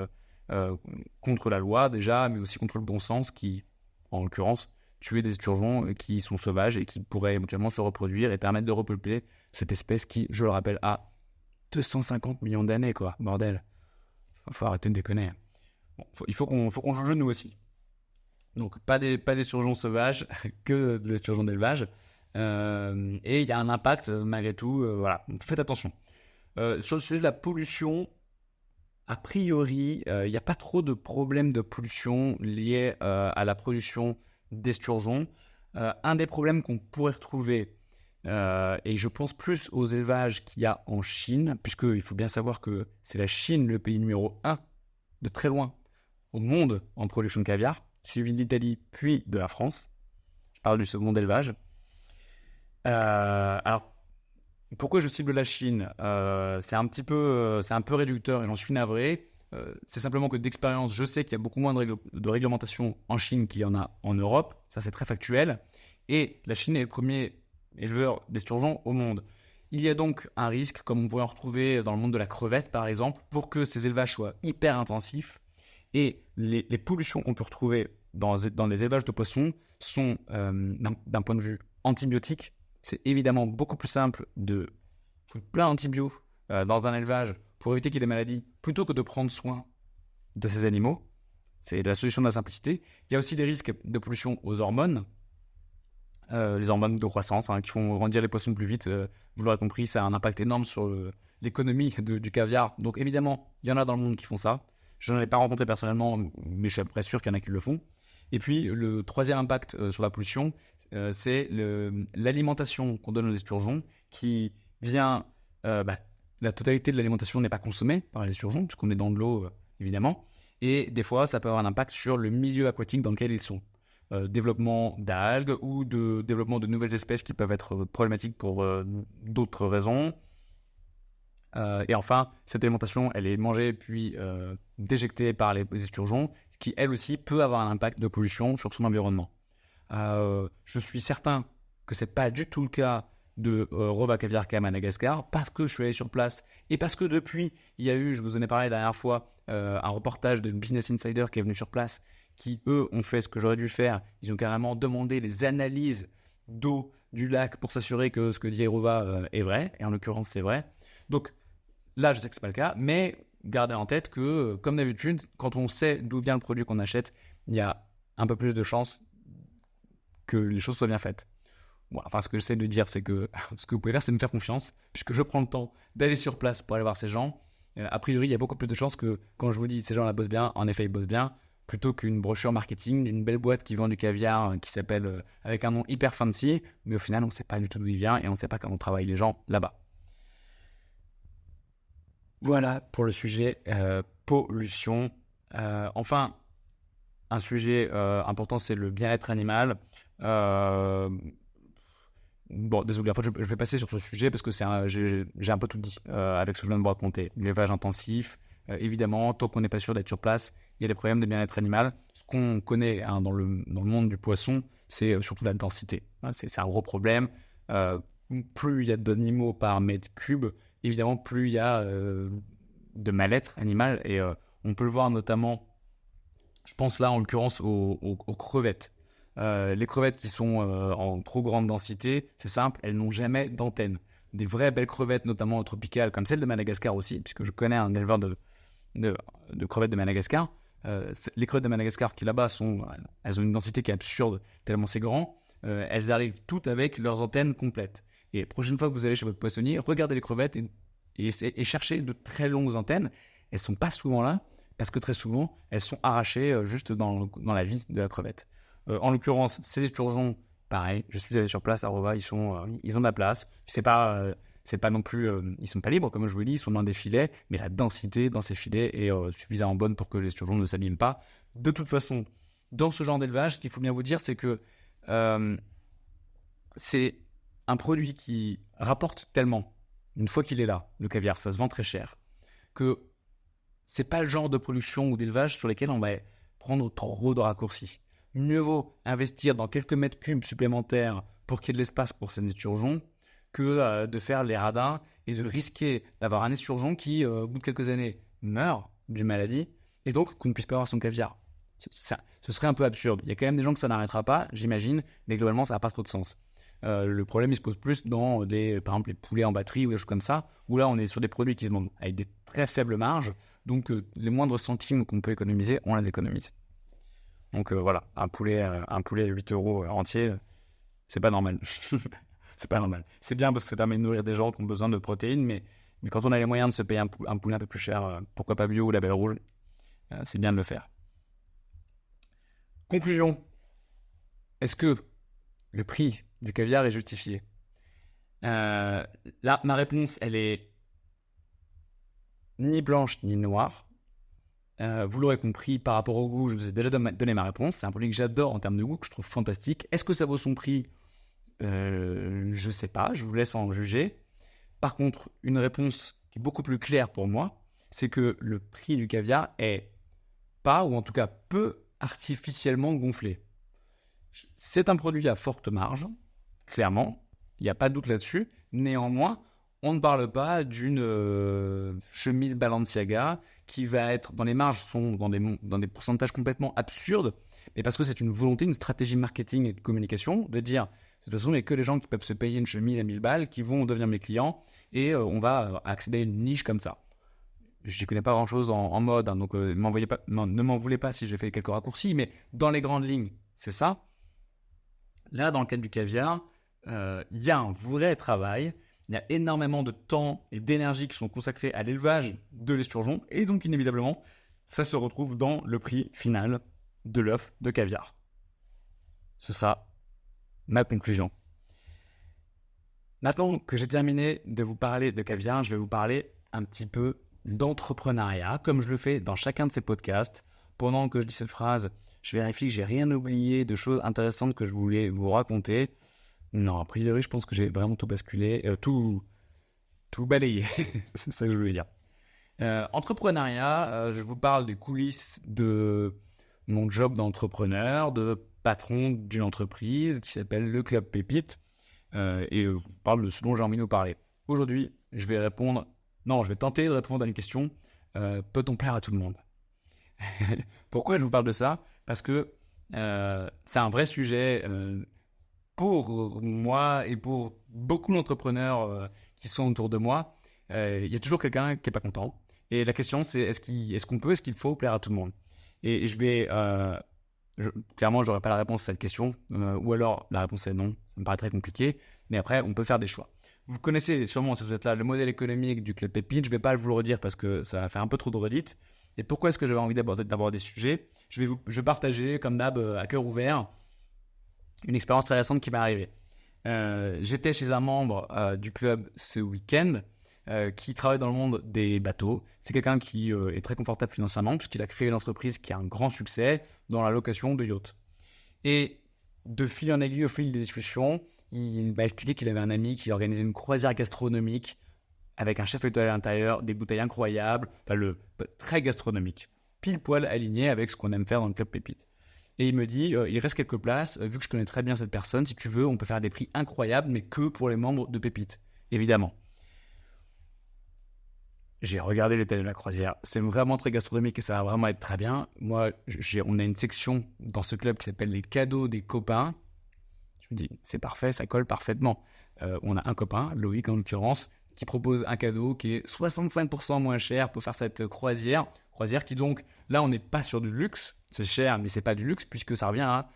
contre la loi, déjà, mais aussi contre le bon sens, qui, en l'occurrence, tuer des esturgeons qui sont sauvages et qui pourraient éventuellement se reproduire et permettre de repeupler cette espèce qui, je le rappelle, a 250 millions d'années, quoi. Bordel. Faut arrêter de déconner. Bon, il faut qu'on change de nous aussi. Donc, pas d'esturgeons sauvages, que de l'esturgeon d'élevage. Et il y a un impact, malgré tout. Voilà, donc, faites attention. Sur le sujet de la pollution, a priori, il n'y a pas trop de problèmes de pollution liés à la production d'esturgeons. Un des problèmes qu'on pourrait retrouver, et je pense plus aux élevages qu'il y a en Chine, puisqu'il faut bien savoir que c'est la Chine le pays numéro 1, de très loin, au monde en production de caviar, suivi de l'Italie, puis de la France. Je parle du second élevage. Alors, pourquoi je cible la Chine ? C'est un peu réducteur et j'en suis navré. C'est simplement que d'expérience, je sais qu'il y a beaucoup moins de réglementation en Chine qu'il y en a en Europe. Ça, c'est très factuel. Et la Chine est le premier éleveur d'esturgeons au monde. Il y a donc un risque, comme on pourrait en retrouver dans le monde de la crevette, par exemple, pour que ces élevages soient hyper intensifs. Et les pollutions qu'on peut retrouver dans les élevages de poissons sont, d'un point de vue antibiotique, c'est évidemment beaucoup plus simple de foutre plein d'antibiotiques dans un élevage pour éviter qu'il y ait des maladies, plutôt que de prendre soin de ces animaux. C'est la solution de la simplicité. Il y a aussi des risques de pollution aux hormones, les hormones de croissance, qui font grandir les poissons plus vite. Vous l'aurez compris, ça a un impact énorme sur l'économie du caviar. Donc évidemment, il y en a dans le monde qui font ça. Je n'en ai pas rencontré personnellement, mais je suis à peu près sûr qu'il y en a qui le font. Et puis, le troisième impact sur la pollution, c'est l'alimentation qu'on donne aux esturgeons, qui vient... la totalité de l'alimentation n'est pas consommée par les esturgeons, puisqu'on est dans de l'eau, évidemment. Et des fois, ça peut avoir un impact sur le milieu aquatique dans lequel ils sont. Développement d'algues ou de développement de nouvelles espèces qui peuvent être problématiques pour d'autres raisons. Et enfin, cette alimentation, elle est mangée puis déjectée par les esturgeons, ce qui, elle aussi, peut avoir un impact de pollution sur son environnement. Je suis certain que ce n'est pas du tout le cas de Rova Caviar Cam à Madagascar, parce que je suis allé sur place et parce que depuis, il y a eu, je vous en ai parlé la dernière fois, un reportage de Business Insider qui est venu sur place, qui, eux, ont fait ce que j'aurais dû faire. Ils ont carrément demandé les analyses d'eau du lac pour s'assurer que ce que dit Rova est vrai, et en l'occurrence, c'est vrai. Donc, là, je sais que ce n'est pas le cas, mais gardez en tête que, comme d'habitude, quand on sait d'où vient le produit qu'on achète, il y a un peu plus de chances que les choses soient bien faites. Bon, enfin, ce que j'essaie de dire, c'est que ce que vous pouvez faire, c'est me faire confiance, puisque je prends le temps d'aller sur place pour aller voir ces gens. A priori, il y a beaucoup plus de chances que quand je vous dis ces gens-là bossent bien, en effet, ils bossent bien, plutôt qu'une brochure marketing d'une belle boîte qui vend du caviar qui s'appelle avec un nom hyper fancy, mais au final, on ne sait pas du tout d'où il vient et on ne sait pas comment travaillent les gens là-bas. Voilà pour le sujet pollution. Enfin, un sujet important, c'est le bien-être animal. bon, désolé, en fait, je vais passer sur ce sujet parce que j'ai un peu tout dit avec ce que je viens de vous raconter. L'élevage intensif, évidemment, tant qu'on n'est pas sûr d'être sur place, il y a des problèmes de bien-être animal. Ce qu'on connaît dans le monde du poisson, c'est surtout la densité. Hein, c'est un gros problème. Plus il y a d'animaux par mètre cube, évidemment, plus il y a de mal-être animal. Et on peut le voir notamment, je pense là en l'occurrence aux crevettes. Les crevettes qui sont en trop grande densité, c'est simple, elles n'ont jamais d'antenne. Des vraies belles crevettes, notamment tropicales, comme celle de Madagascar aussi, puisque je connais un éleveur de crevettes de Madagascar. Les crevettes de Madagascar qui là-bas elles ont une densité qui est absurde, tellement c'est grand. Elles arrivent toutes avec leurs antennes complètes. Et la prochaine fois que vous allez chez votre poissonnier, regardez les crevettes et cherchez de très longues antennes. Elles ne sont pas souvent là, parce que très souvent, elles sont arrachées juste dans la vie de la crevette. En l'occurrence, ces esturgeons, pareil, je suis allé sur place à Rova, ils ont de la place. C'est pas non plus, ils sont pas libres, comme je vous l'ai dit, ils sont dans des filets, mais la densité dans ces filets est suffisamment bonne pour que l'esturgeon ne s'abîme pas. De toute façon, dans ce genre d'élevage, ce qu'il faut bien vous dire, c'est que c'est un produit qui rapporte tellement, une fois qu'il est là, le caviar, ça se vend très cher, que c'est pas le genre de production ou d'élevage sur lesquels on va prendre trop de raccourcis. Mieux vaut investir dans quelques mètres cubes supplémentaires pour qu'il y ait de l'espace pour ces esturgeons que de faire les radins et de risquer d'avoir un esturgeon qui, au bout de quelques années, meurt d'une maladie et donc qu'on ne puisse pas avoir son caviar. Ce serait un peu absurde. Il y a quand même des gens que ça n'arrêtera pas, j'imagine, mais globalement, ça n'a pas trop de sens. Le problème, il se pose plus dans par exemple, les poulets en batterie ou des choses comme ça, où là, on est sur des produits qui se vendent avec des très faibles marges, donc les moindres centimes qu'on peut économiser, on les économise. Donc voilà, un poulet à 8 euros entier, c'est pas normal. C'est pas normal. C'est bien parce que ça permet de nourrir des gens qui ont besoin de protéines, mais quand on a les moyens de se payer un poulet un peu plus cher, pourquoi pas bio ou label rouge, c'est bien de le faire. Conclusion. Est-ce que le prix du caviar est justifié ? Là, ma réponse, elle est ni blanche ni noire. Vous l'aurez compris, par rapport au goût, je vous ai déjà donné ma réponse. C'est un produit que j'adore en termes de goût, que je trouve fantastique. Est-ce que ça vaut son prix ? Je ne sais pas, je vous laisse en juger. Par contre, une réponse qui est beaucoup plus claire pour moi, c'est que le prix du caviar est pas, ou en tout cas peu, artificiellement gonflé. C'est un produit à forte marge, clairement, il n'y a pas de doute là-dessus. Néanmoins, on ne parle pas d'une chemise Balenciaga qui va être, dans les marges, sont dans des pourcentages complètement absurdes, mais parce que c'est une volonté, une stratégie marketing et de communication, de dire, de toute façon, il n'y a que les gens qui peuvent se payer une chemise à 1000 balles qui vont devenir mes clients, et on va accéder à une niche comme ça. Je n'y connais pas grand-chose en mode, hein, donc ne m'en voulez pas si j'ai fait quelques raccourcis, mais dans les grandes lignes, c'est ça. Là, dans le cadre du caviar, il y a un vrai travail. Il y a énormément de temps et d'énergie qui sont consacrés à l'élevage de l'esturgeon. Et donc, inévitablement, ça se retrouve dans le prix final de l'œuf de caviar. Ce sera ma conclusion. Maintenant que j'ai terminé de vous parler de caviar, je vais vous parler un petit peu d'entrepreneuriat, comme je le fais dans chacun de ces podcasts. Pendant que je dis cette phrase, je vérifie que j'ai rien oublié de choses intéressantes que je voulais vous raconter. Non, a priori, je pense que j'ai vraiment tout basculé, tout balayé. C'est ça que je voulais dire. Entrepreneuriat, je vous parle des coulisses de mon job d'entrepreneur, de patron d'une entreprise qui s'appelle le Club Pépite. Et je vous parle de ce dont j'ai envie de vous parler. Aujourd'hui, je vais tenter de répondre à une question. Peut-on plaire à tout le monde ? Pourquoi je vous parle de ça ? Parce que c'est un vrai sujet pour moi et pour beaucoup d'entrepreneurs qui sont autour de moi. Il y a toujours quelqu'un qui n'est pas content. Et la question, c'est est-ce qu'il faut plaire à tout le monde ? Et clairement, je n'aurai pas la réponse à cette question. Ou alors, la réponse est non. Ça me paraît très compliqué. Mais après, on peut faire des choix. Vous connaissez sûrement, si vous êtes là, le modèle économique du Club Pépite. Je ne vais pas vous le redire parce que ça va faire un peu trop de redites. Et pourquoi est-ce que j'avais envie d'aborder des sujets ? Je vais partager, comme d'hab, à cœur ouvert, une expérience très récente qui m'est arrivée. J'étais chez un membre du club ce week-end qui travaille dans le monde des bateaux. C'est quelqu'un qui est très confortable financièrement puisqu'il a créé une entreprise qui a un grand succès dans la location de yachts. Et de fil en aiguille, au fil des discussions, il m'a expliqué qu'il avait un ami qui organisait une croisière gastronomique avec un chef étoilé à l'intérieur, des bouteilles incroyables, très gastronomique, pile poil aligné avec ce qu'on aime faire dans le Club Pépite. Et il me dit, il reste quelques places, vu que je connais très bien cette personne, si tu veux, on peut faire des prix incroyables, mais que pour les membres de Pépite, évidemment. J'ai regardé l'état de la croisière, c'est vraiment très gastronomique et ça va vraiment être très bien. Moi, on a une section dans ce club qui s'appelle les cadeaux des copains. Je me dis, c'est parfait, ça colle parfaitement. On a un copain, Loïc en l'occurrence, qui propose un cadeau qui est 65% moins cher pour faire cette croisière. Croisière qui donc, là on n'est pas sur du luxe, c'est cher mais c'est pas du luxe puisque ça revient à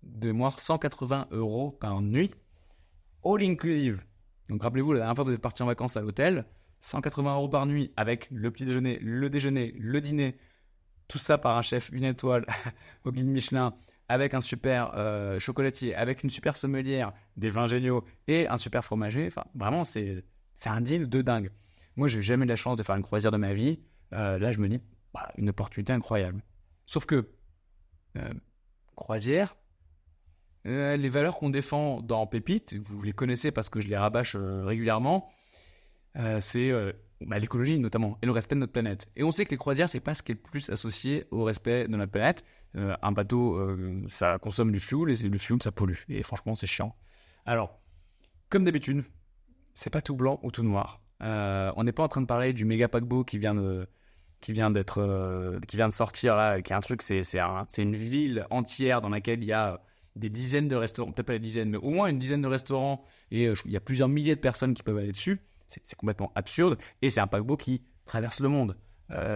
de moins 180 € par nuit, all inclusive. Donc rappelez-vous, la dernière fois que vous êtes parti en vacances à l'hôtel, 180 € par nuit avec le petit déjeuner, le dîner, tout ça par un chef une étoile au guide Michelin, avec un super chocolatier, avec une super sommelière, des vins géniaux et un super fromager. Enfin, vraiment, c'est un deal de dingue. Moi, j'ai jamais eu la chance de faire une croisière de ma vie. Là, je me dis, une opportunité incroyable. Sauf que, croisière, les valeurs qu'on défend dans Pépite, vous les connaissez parce que je les rabâche régulièrement, c'est l'écologie notamment et le respect de notre planète. Et on sait que les croisières, c'est pas ce qui est le plus associé au respect de notre planète. Un bateau, ça consomme du fuel et le fuel, ça pollue. Et franchement, c'est chiant. Alors, comme d'habitude, c'est pas tout blanc ou tout noir. On n'est pas en train de parler du méga paquebot qui vient de sortir là, qui est un truc, c'est une ville entière dans laquelle il y a des dizaines de restaurants, peut-être pas des dizaines, mais au moins une dizaine de restaurants, et il y a plusieurs milliers de personnes qui peuvent aller dessus. C'est complètement absurde, et c'est un paquebot qui traverse le monde,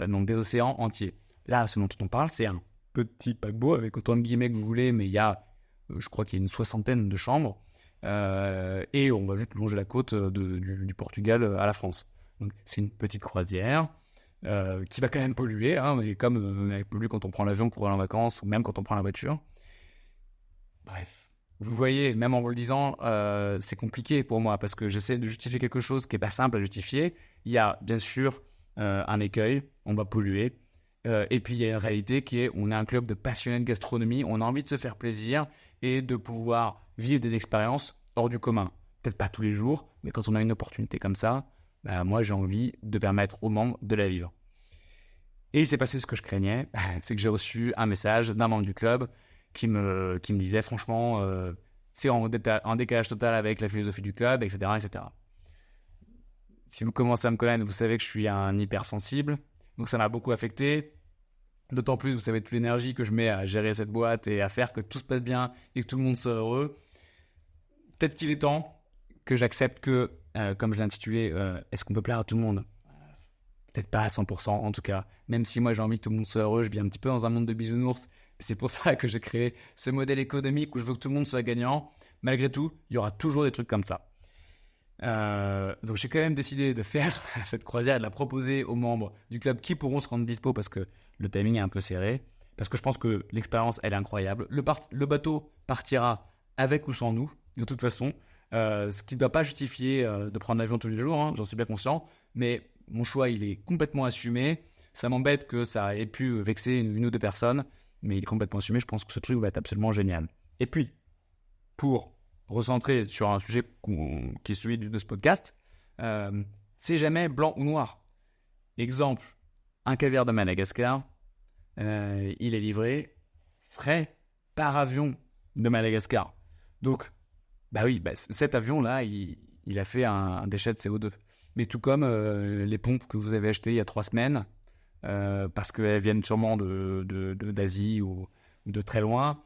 donc des océans entiers. Là, ce dont on parle, c'est un petit paquebot avec autant de guillemets que vous voulez, mais il y a, je crois qu'il y a une 60aine de chambres, et on va juste longer la côte du Portugal à la France. Donc c'est une petite croisière qui va quand même polluer, hein, mais comme elle pollue quand on prend l'avion pour aller en vacances, ou même quand on prend la voiture. Bref. Vous voyez, même en vous le disant, c'est compliqué pour moi parce que j'essaie de justifier quelque chose qui n'est pas simple à justifier. Il y a bien sûr un écueil, on va polluer. Et puis il y a une réalité qui est, on est un club de passionnés de gastronomie, on a envie de se faire plaisir et de pouvoir vivre des expériences hors du commun. Peut-être pas tous les jours, mais quand on a une opportunité comme ça, moi j'ai envie de permettre aux membres de la vivre. Et il s'est passé ce que je craignais, c'est que j'ai reçu un message d'un membre du club qui me disait franchement, c'est en décalage total avec la philosophie du club, etc., etc. Si vous commencez à me connaître, vous savez que je suis un hypersensible, donc ça m'a beaucoup affecté. D'autant plus, vous savez, toute l'énergie que je mets à gérer cette boîte et à faire que tout se passe bien et que tout le monde soit heureux. Peut-être qu'il est temps que j'accepte que, comme je l'ai intitulé, est-ce qu'on peut plaire à tout le monde ? Peut-être pas à 100% en tout cas. Même si moi j'ai envie que tout le monde soit heureux, je vis un petit peu dans un monde de bisounours. C'est pour ça que j'ai créé ce modèle économique où je veux que tout le monde soit gagnant. Malgré tout, il y aura toujours des trucs comme ça. Donc j'ai quand même décidé de faire cette croisière et de la proposer aux membres du club qui pourront se rendre dispo parce que le timing est un peu serré. Parce que je pense que l'expérience, elle est incroyable. Le bateau partira avec ou sans nous, de toute façon. Ce qui ne doit pas justifier de prendre l'avion tous les jours, hein, j'en suis bien conscient. Mais mon choix, il est complètement assumé. Ça m'embête que ça ait pu vexer une ou deux personnes, mais il est complètement assumé. Je pense que ce truc va être absolument génial. Et puis, pour recentrer sur un sujet qui est celui de ce podcast, c'est jamais blanc ou noir. Exemple, un caviar de Madagascar, il est livré frais par avion de Madagascar. Donc, cet avion-là, il a fait un déchet de CO2. Mais tout comme les pompes que vous avez achetées il y a 3 semaines, parce qu'elles viennent sûrement d'Asie ou de très loin,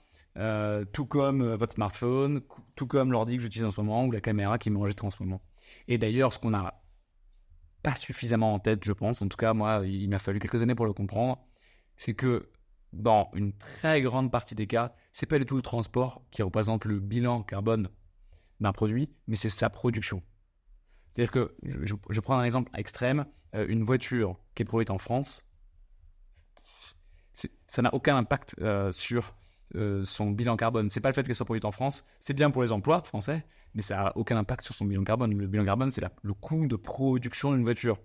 tout comme votre smartphone, tout comme l'ordi que j'utilise en ce moment ou la caméra qui m'enregistre en ce moment. Et d'ailleurs, ce qu'on n'a pas suffisamment en tête, je pense, en tout cas moi, il m'a fallu quelques années pour le comprendre, c'est que dans une très grande partie des cas, c'est pas du tout le transport qui représente le bilan carbone d'un produit, mais c'est sa production. C'est-à-dire que, je prends un exemple extrême, une voiture qui est produite en France, ça n'a aucun impact sur son bilan carbone. C'est pas le fait qu'elle soit produite en France, c'est bien pour les emplois français, mais ça n'a aucun impact sur son bilan carbone. Le bilan carbone, c'est le coût de production d'une voiture.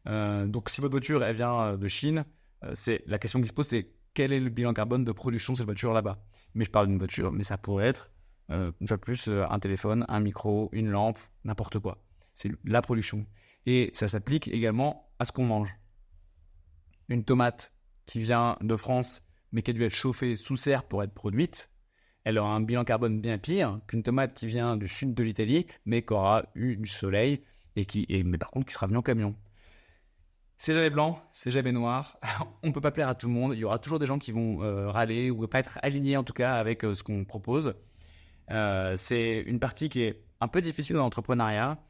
Donc si votre voiture, elle vient de Chine, la question qui se pose, c'est quel est le bilan carbone de production de cette voiture là-bas ? Mais je parle d'une voiture, mais ça pourrait être Une fois de plus, un téléphone, un micro, une lampe, n'importe quoi. C'est la production. Et ça s'applique également à ce qu'on mange. Une tomate qui vient de France, mais qui a dû être chauffée sous serre pour être produite, elle aura un bilan carbone bien pire qu'une tomate qui vient du sud de l'Italie, mais qui aura eu du soleil, mais par contre qui sera venue en camion. C'est jamais blanc, c'est jamais noir. On ne peut pas plaire à tout le monde. Il y aura toujours des gens qui vont râler ou pas être alignés en tout cas avec ce qu'on propose. C'est une partie qui est un peu difficile dans l'entrepreneuriat.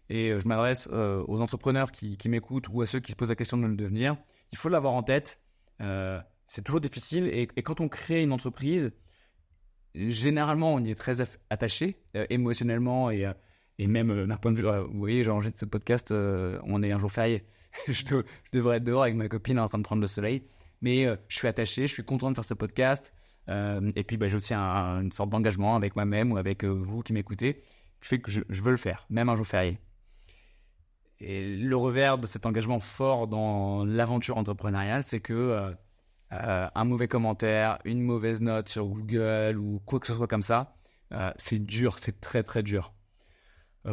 Et je m'adresse aux entrepreneurs qui m'écoutent ou à ceux qui se posent la question de le devenir. Il faut l'avoir en tête. C'est toujours difficile. Et quand on crée une entreprise, généralement, on y est très attaché émotionnellement et même d'un point de vue. Vous voyez, j'enregistre ce podcast, on est un jour férié. je devrais être dehors avec ma copine en train de prendre le soleil. Mais je suis attaché, je suis content de faire ce podcast. Et puis, j'ai aussi une sorte d'engagement avec moi-même ou avec vous qui m'écoutez qui fait que je veux le faire, même un jour férié. Et le revers de cet engagement fort dans l'aventure entrepreneuriale, c'est que un mauvais commentaire, une mauvaise note sur Google ou quoi que ce soit comme ça, c'est dur, c'est très très dur.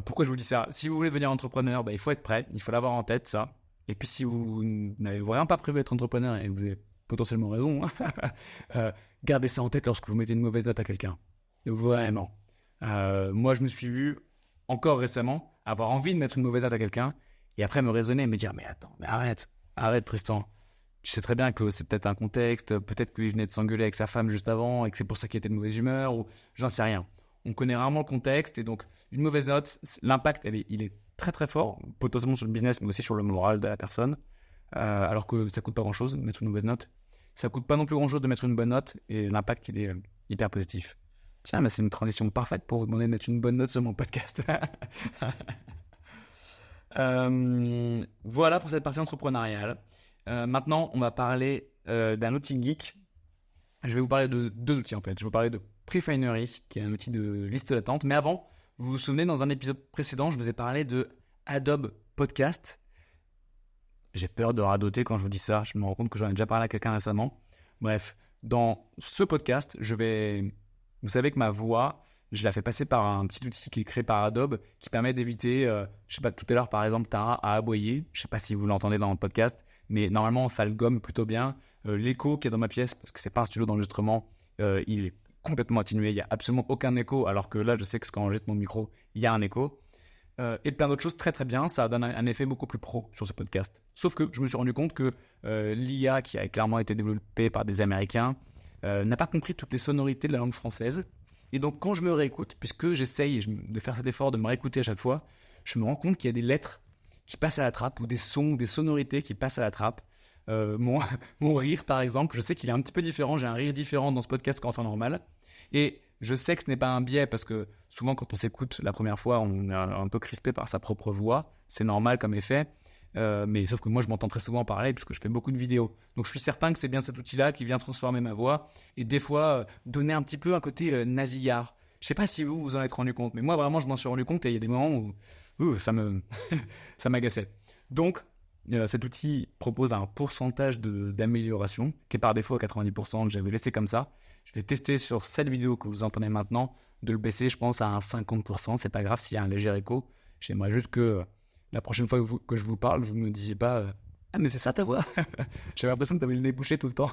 Pourquoi je vous dis ça ? Si vous voulez devenir entrepreneur, il faut être prêt, il faut l'avoir en tête ça. Et puis si vous n'avez vraiment pas prévu d'être entrepreneur et vous avez potentiellement raison, gardez ça en tête lorsque vous mettez une mauvaise note à quelqu'un. Vraiment. Moi je me suis vu encore récemment avoir envie de mettre une mauvaise note à quelqu'un et après me raisonner et me dire mais attends, mais arrête Tristan. Tu sais très bien que c'est peut-être un contexte, peut-être qu'il venait de s'engueuler avec sa femme juste avant et que c'est pour ça qu'il était de mauvaise humeur ou j'en sais rien. On connaît rarement le contexte et donc une mauvaise note, l'impact il est très très fort, potentiellement sur le business mais aussi sur le moral de la personne, alors que ça coûte pas grand-chose de mettre une mauvaise note. Ça coûte pas non plus grand-chose de mettre une bonne note et l'impact il est hyper positif. Tiens, mais c'est une transition parfaite pour vous demander de mettre une bonne note sur mon podcast. Voilà pour cette partie entrepreneuriale. Maintenant, on va parler d'un outil geek. Je vais vous parler de deux outils en fait. Je vais vous parler de Prefinery, qui est un outil de liste d'attente. Mais avant, vous vous souvenez, dans un épisode précédent, je vous ai parlé de Adobe Podcast. J'ai peur de radoter quand je vous dis ça. Je me rends compte que j'en ai déjà parlé à quelqu'un récemment. Bref, dans ce podcast, vous savez que ma voix, je la fais passer par un petit outil qui est créé par Adobe qui permet d'éviter, je sais pas, tout à l'heure par exemple, Tara a aboyé. Je sais pas si vous l'entendez dans le podcast, mais normalement ça le gomme plutôt bien. L'écho qui est dans ma pièce, parce que c'est pas un studio d'enregistrement, il est complètement atténué. Il n'y a absolument aucun écho, alors que là je sais que quand j'enregistre mon micro, il y a un écho. Et plein d'autres choses très très bien, ça donne un effet beaucoup plus pro sur ce podcast. Sauf que je me suis rendu compte que l'IA qui a clairement été développée par des Américains n'a pas compris toutes les sonorités de la langue française. Et donc quand je me réécoute, puisque j'essaye de faire cet effort de me réécouter à chaque fois, je me rends compte qu'il y a des lettres qui passent à la trappe ou des sons, des sonorités qui passent à la trappe. Mon rire par exemple, je sais qu'il est un petit peu différent, j'ai un rire différent dans ce podcast qu'en temps normal. Et je sais que ce n'est pas un biais parce que souvent quand on s'écoute la première fois, on est un peu crispé par sa propre voix. C'est normal comme effet. Mais sauf que moi je m'entends très souvent parler puisque je fais beaucoup de vidéos. Donc je suis certain que c'est bien cet outil-là qui vient transformer ma voix et des fois donner un petit peu un côté nasillard. Je sais pas si vous vous en êtes rendu compte, mais moi vraiment je m'en suis rendu compte et il y a des moments où ça m'agaçait. Donc cet outil propose un pourcentage d'amélioration qui est par défaut à 90%, j'avais laissé comme ça. Je vais tester sur cette vidéo que vous entendez maintenant de le baisser, je pense, à un 50%. C'est pas grave s'il y a un léger écho. J'aimerais juste que la prochaine fois que je vous parle, vous ne me disiez pas ah, mais c'est ça ta voix. J'avais l'impression que tu avais le nez bouché tout le temps.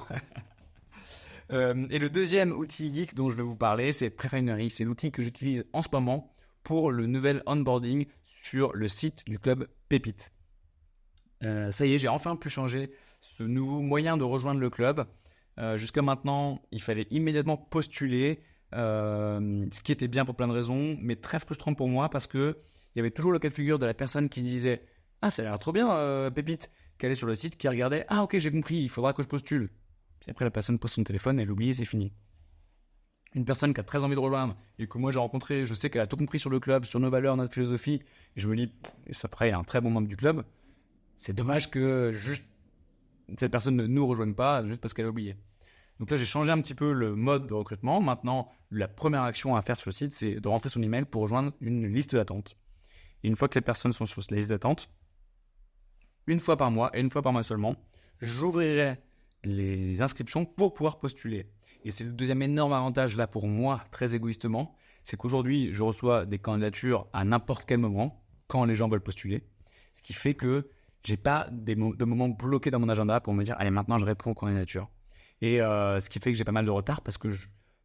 Et le deuxième outil geek dont je vais vous parler, c'est Prefinery. C'est l'outil que j'utilise en ce moment pour le nouvel onboarding sur le site du club Pépite. Ça y est, j'ai enfin pu changer ce nouveau moyen de rejoindre le club. Jusqu'à maintenant, il fallait immédiatement postuler, ce qui était bien pour plein de raisons, mais très frustrant pour moi parce que il y avait toujours le cas de figure de la personne qui disait « Ah, ça a l'air trop bien, Pépite !» qui allait sur le site, qui regardait « Ah, ok, j'ai compris, il faudra que je postule. » Puis après, la personne pose son téléphone, elle oublie et c'est fini. Une personne qui a très envie de rejoindre et que moi j'ai rencontré, je sais qu'elle a tout compris sur le club, sur nos valeurs, notre philosophie, et je me dis « Ça ferait un très bon membre du club. » C'est dommage que juste cette personne ne nous rejoigne pas juste parce qu'elle a oublié. Donc là, j'ai changé un petit peu le mode de recrutement. Maintenant, la première action à faire sur le site, c'est de rentrer son email pour rejoindre une liste d'attente. Et une fois que les personnes sont sur la liste d'attente, une fois par mois, et une fois par mois seulement, j'ouvrirai les inscriptions pour pouvoir postuler. Et c'est le deuxième énorme avantage là pour moi, très égoïstement, c'est qu'aujourd'hui, je reçois des candidatures à n'importe quel moment, quand les gens veulent postuler. Ce qui fait que j'ai pas de moments bloqués dans mon agenda pour me dire, allez, maintenant je réponds aux candidatures. Et ce qui fait que j'ai pas mal de retard parce que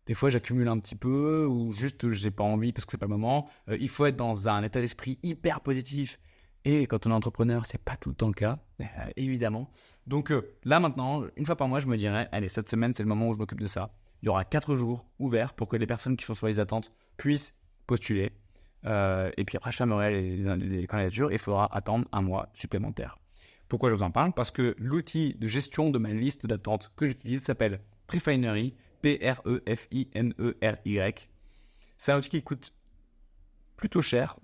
des fois j'accumule un petit peu ou juste j'ai pas envie parce que c'est pas le moment. Il faut être dans un état d'esprit hyper positif. Et quand on est entrepreneur, c'est pas tout le temps le cas, évidemment. Donc là maintenant, une fois par mois, je me dirais, allez, cette semaine, c'est le moment où je m'occupe de ça. Il y aura 4 jours ouverts pour que les personnes qui sont sur les attentes puissent postuler. Et puis après, je fermerai les candidatures et il faudra attendre un mois supplémentaire. Pourquoi je vous en parle? Parce que l'outil de gestion de ma liste d'attente que j'utilise s'appelle Prefinery, Prefinery. C'est un outil qui coûte plutôt cher.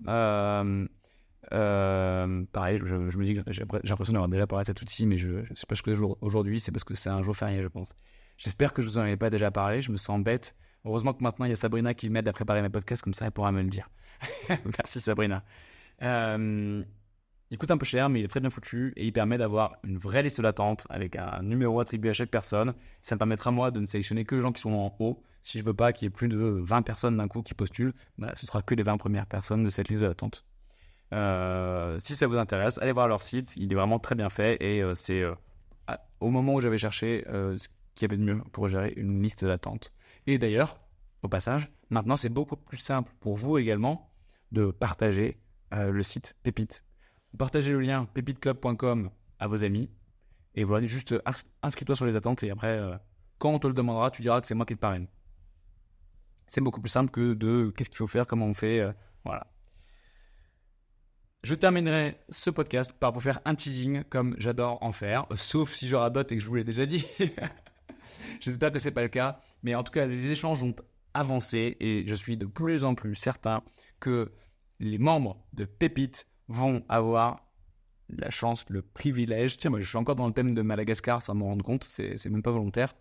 Pareil, je me dis que j'ai l'impression d'avoir déjà parlé de cet outil, mais je sais pas ce que jour aujourd'hui, c'est parce que c'est un jour férié, je pense. J'espère que je vous en avais pas déjà parlé, je me sens bête. Heureusement que maintenant il y a Sabrina qui m'aide à préparer mes podcasts, comme ça elle pourra me le dire. Merci Sabrina. Il coûte un peu cher, mais il est très bien foutu et il permet d'avoir une vraie liste d'attente avec un numéro attribué à chaque personne. Ça me permettra moi de ne sélectionner que les gens qui sont en haut. Si je veux pas qu'il y ait plus de 20 personnes d'un coup qui postulent, ce sera que les 20 premières personnes de cette liste d'attente. Si ça vous intéresse, allez voir leur site, il est vraiment très bien fait et c'est au moment où j'avais cherché ce qu'il y avait de mieux pour gérer une liste d'attente. Et d'ailleurs, au passage, maintenant c'est beaucoup plus simple pour vous également de partager le site Pépite. Vous partagez le lien pépiteclub.com à vos amis et voilà, juste inscris-toi sur les attentes et après, quand on te le demandera, tu diras que c'est moi qui te parraine. C'est beaucoup plus simple que de qu'est-ce qu'il faut faire, comment on fait, voilà. Je terminerai ce podcast par vous faire un teasing comme j'adore en faire, sauf si je radote et que je vous l'ai déjà dit. J'espère que ce n'est pas le cas, mais en tout cas, les échanges ont avancé et je suis de plus en plus certain que les membres de Pépite vont avoir la chance, le privilège, tiens, moi je suis encore dans le thème de Madagascar sans m'en rendre compte, c'est même pas volontaire,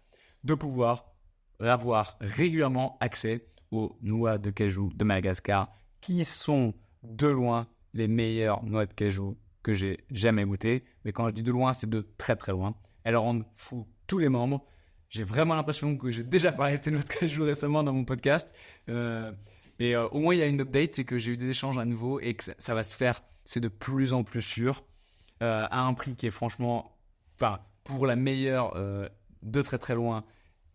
de pouvoir avoir régulièrement accès aux noix de cajou de Madagascar qui sont de loin les meilleures noix de cajou que j'ai jamais goûtées. Mais quand je dis de loin, c'est de très très loin. Elles rendent fou tous les membres. J'ai vraiment l'impression que j'ai déjà parlé de ces noix de cajou récemment dans mon podcast. Mais au moins, il y a une update, c'est que j'ai eu des échanges à nouveau et que ça va se faire. C'est de plus en plus sûr. À un prix qui est franchement, pour la meilleure de très très loin.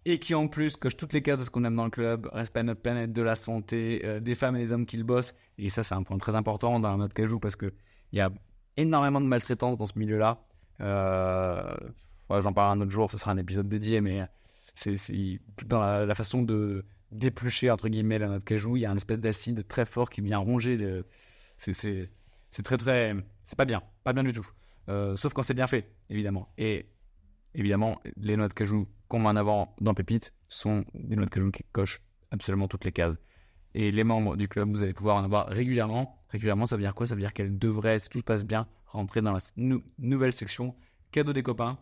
Et qui en plus coche toutes les cases de ce qu'on aime dans le club, respect à notre planète, de la santé, des femmes et des hommes qui le bossent. Et ça, c'est un point très important dans notre cajou parce qu'il y a énormément de maltraitance dans ce milieu-là. J'en parle un autre jour, ce sera un épisode dédié, mais c'est dans la façon de d'éplucher, entre guillemets, la noix de cajou, il y a une espèce d'acide très fort qui vient ronger. C'est très, très... C'est pas bien du tout. Sauf quand c'est bien fait, évidemment. Et évidemment, les noix de cajou qu'on met en avant dans Pépite sont des noix de cajou qui cochent absolument toutes les cases. Et les membres du club, vous allez pouvoir en avoir régulièrement. Régulièrement, ça veut dire quoi? Ça veut dire qu'elles devraient, si tout se passe bien, rentrer dans la nouvelle section cadeau des copains,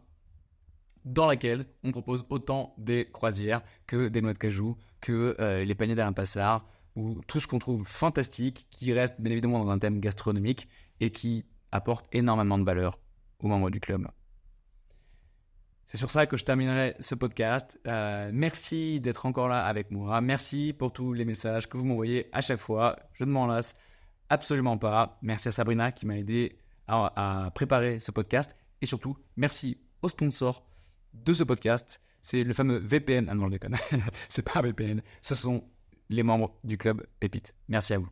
dans laquelle on propose autant des croisières que des noix de cajou, que les paniers d'Alain Passard, ou tout ce qu'on trouve fantastique, qui reste bien évidemment dans un thème gastronomique et qui apporte énormément de valeur aux membres du club. C'est sur ça que je terminerai ce podcast. Merci d'être encore là avec moi. Merci pour tous les messages que vous m'envoyez à chaque fois. Je ne m'en lasse absolument pas. Merci à Sabrina qui m'a aidé à préparer ce podcast. Et surtout, merci au sponsor de ce podcast. C'est le fameux VPN. Ah non, je déconne. C'est pas un VPN. Ce sont les membres du club Pépite. Merci à vous.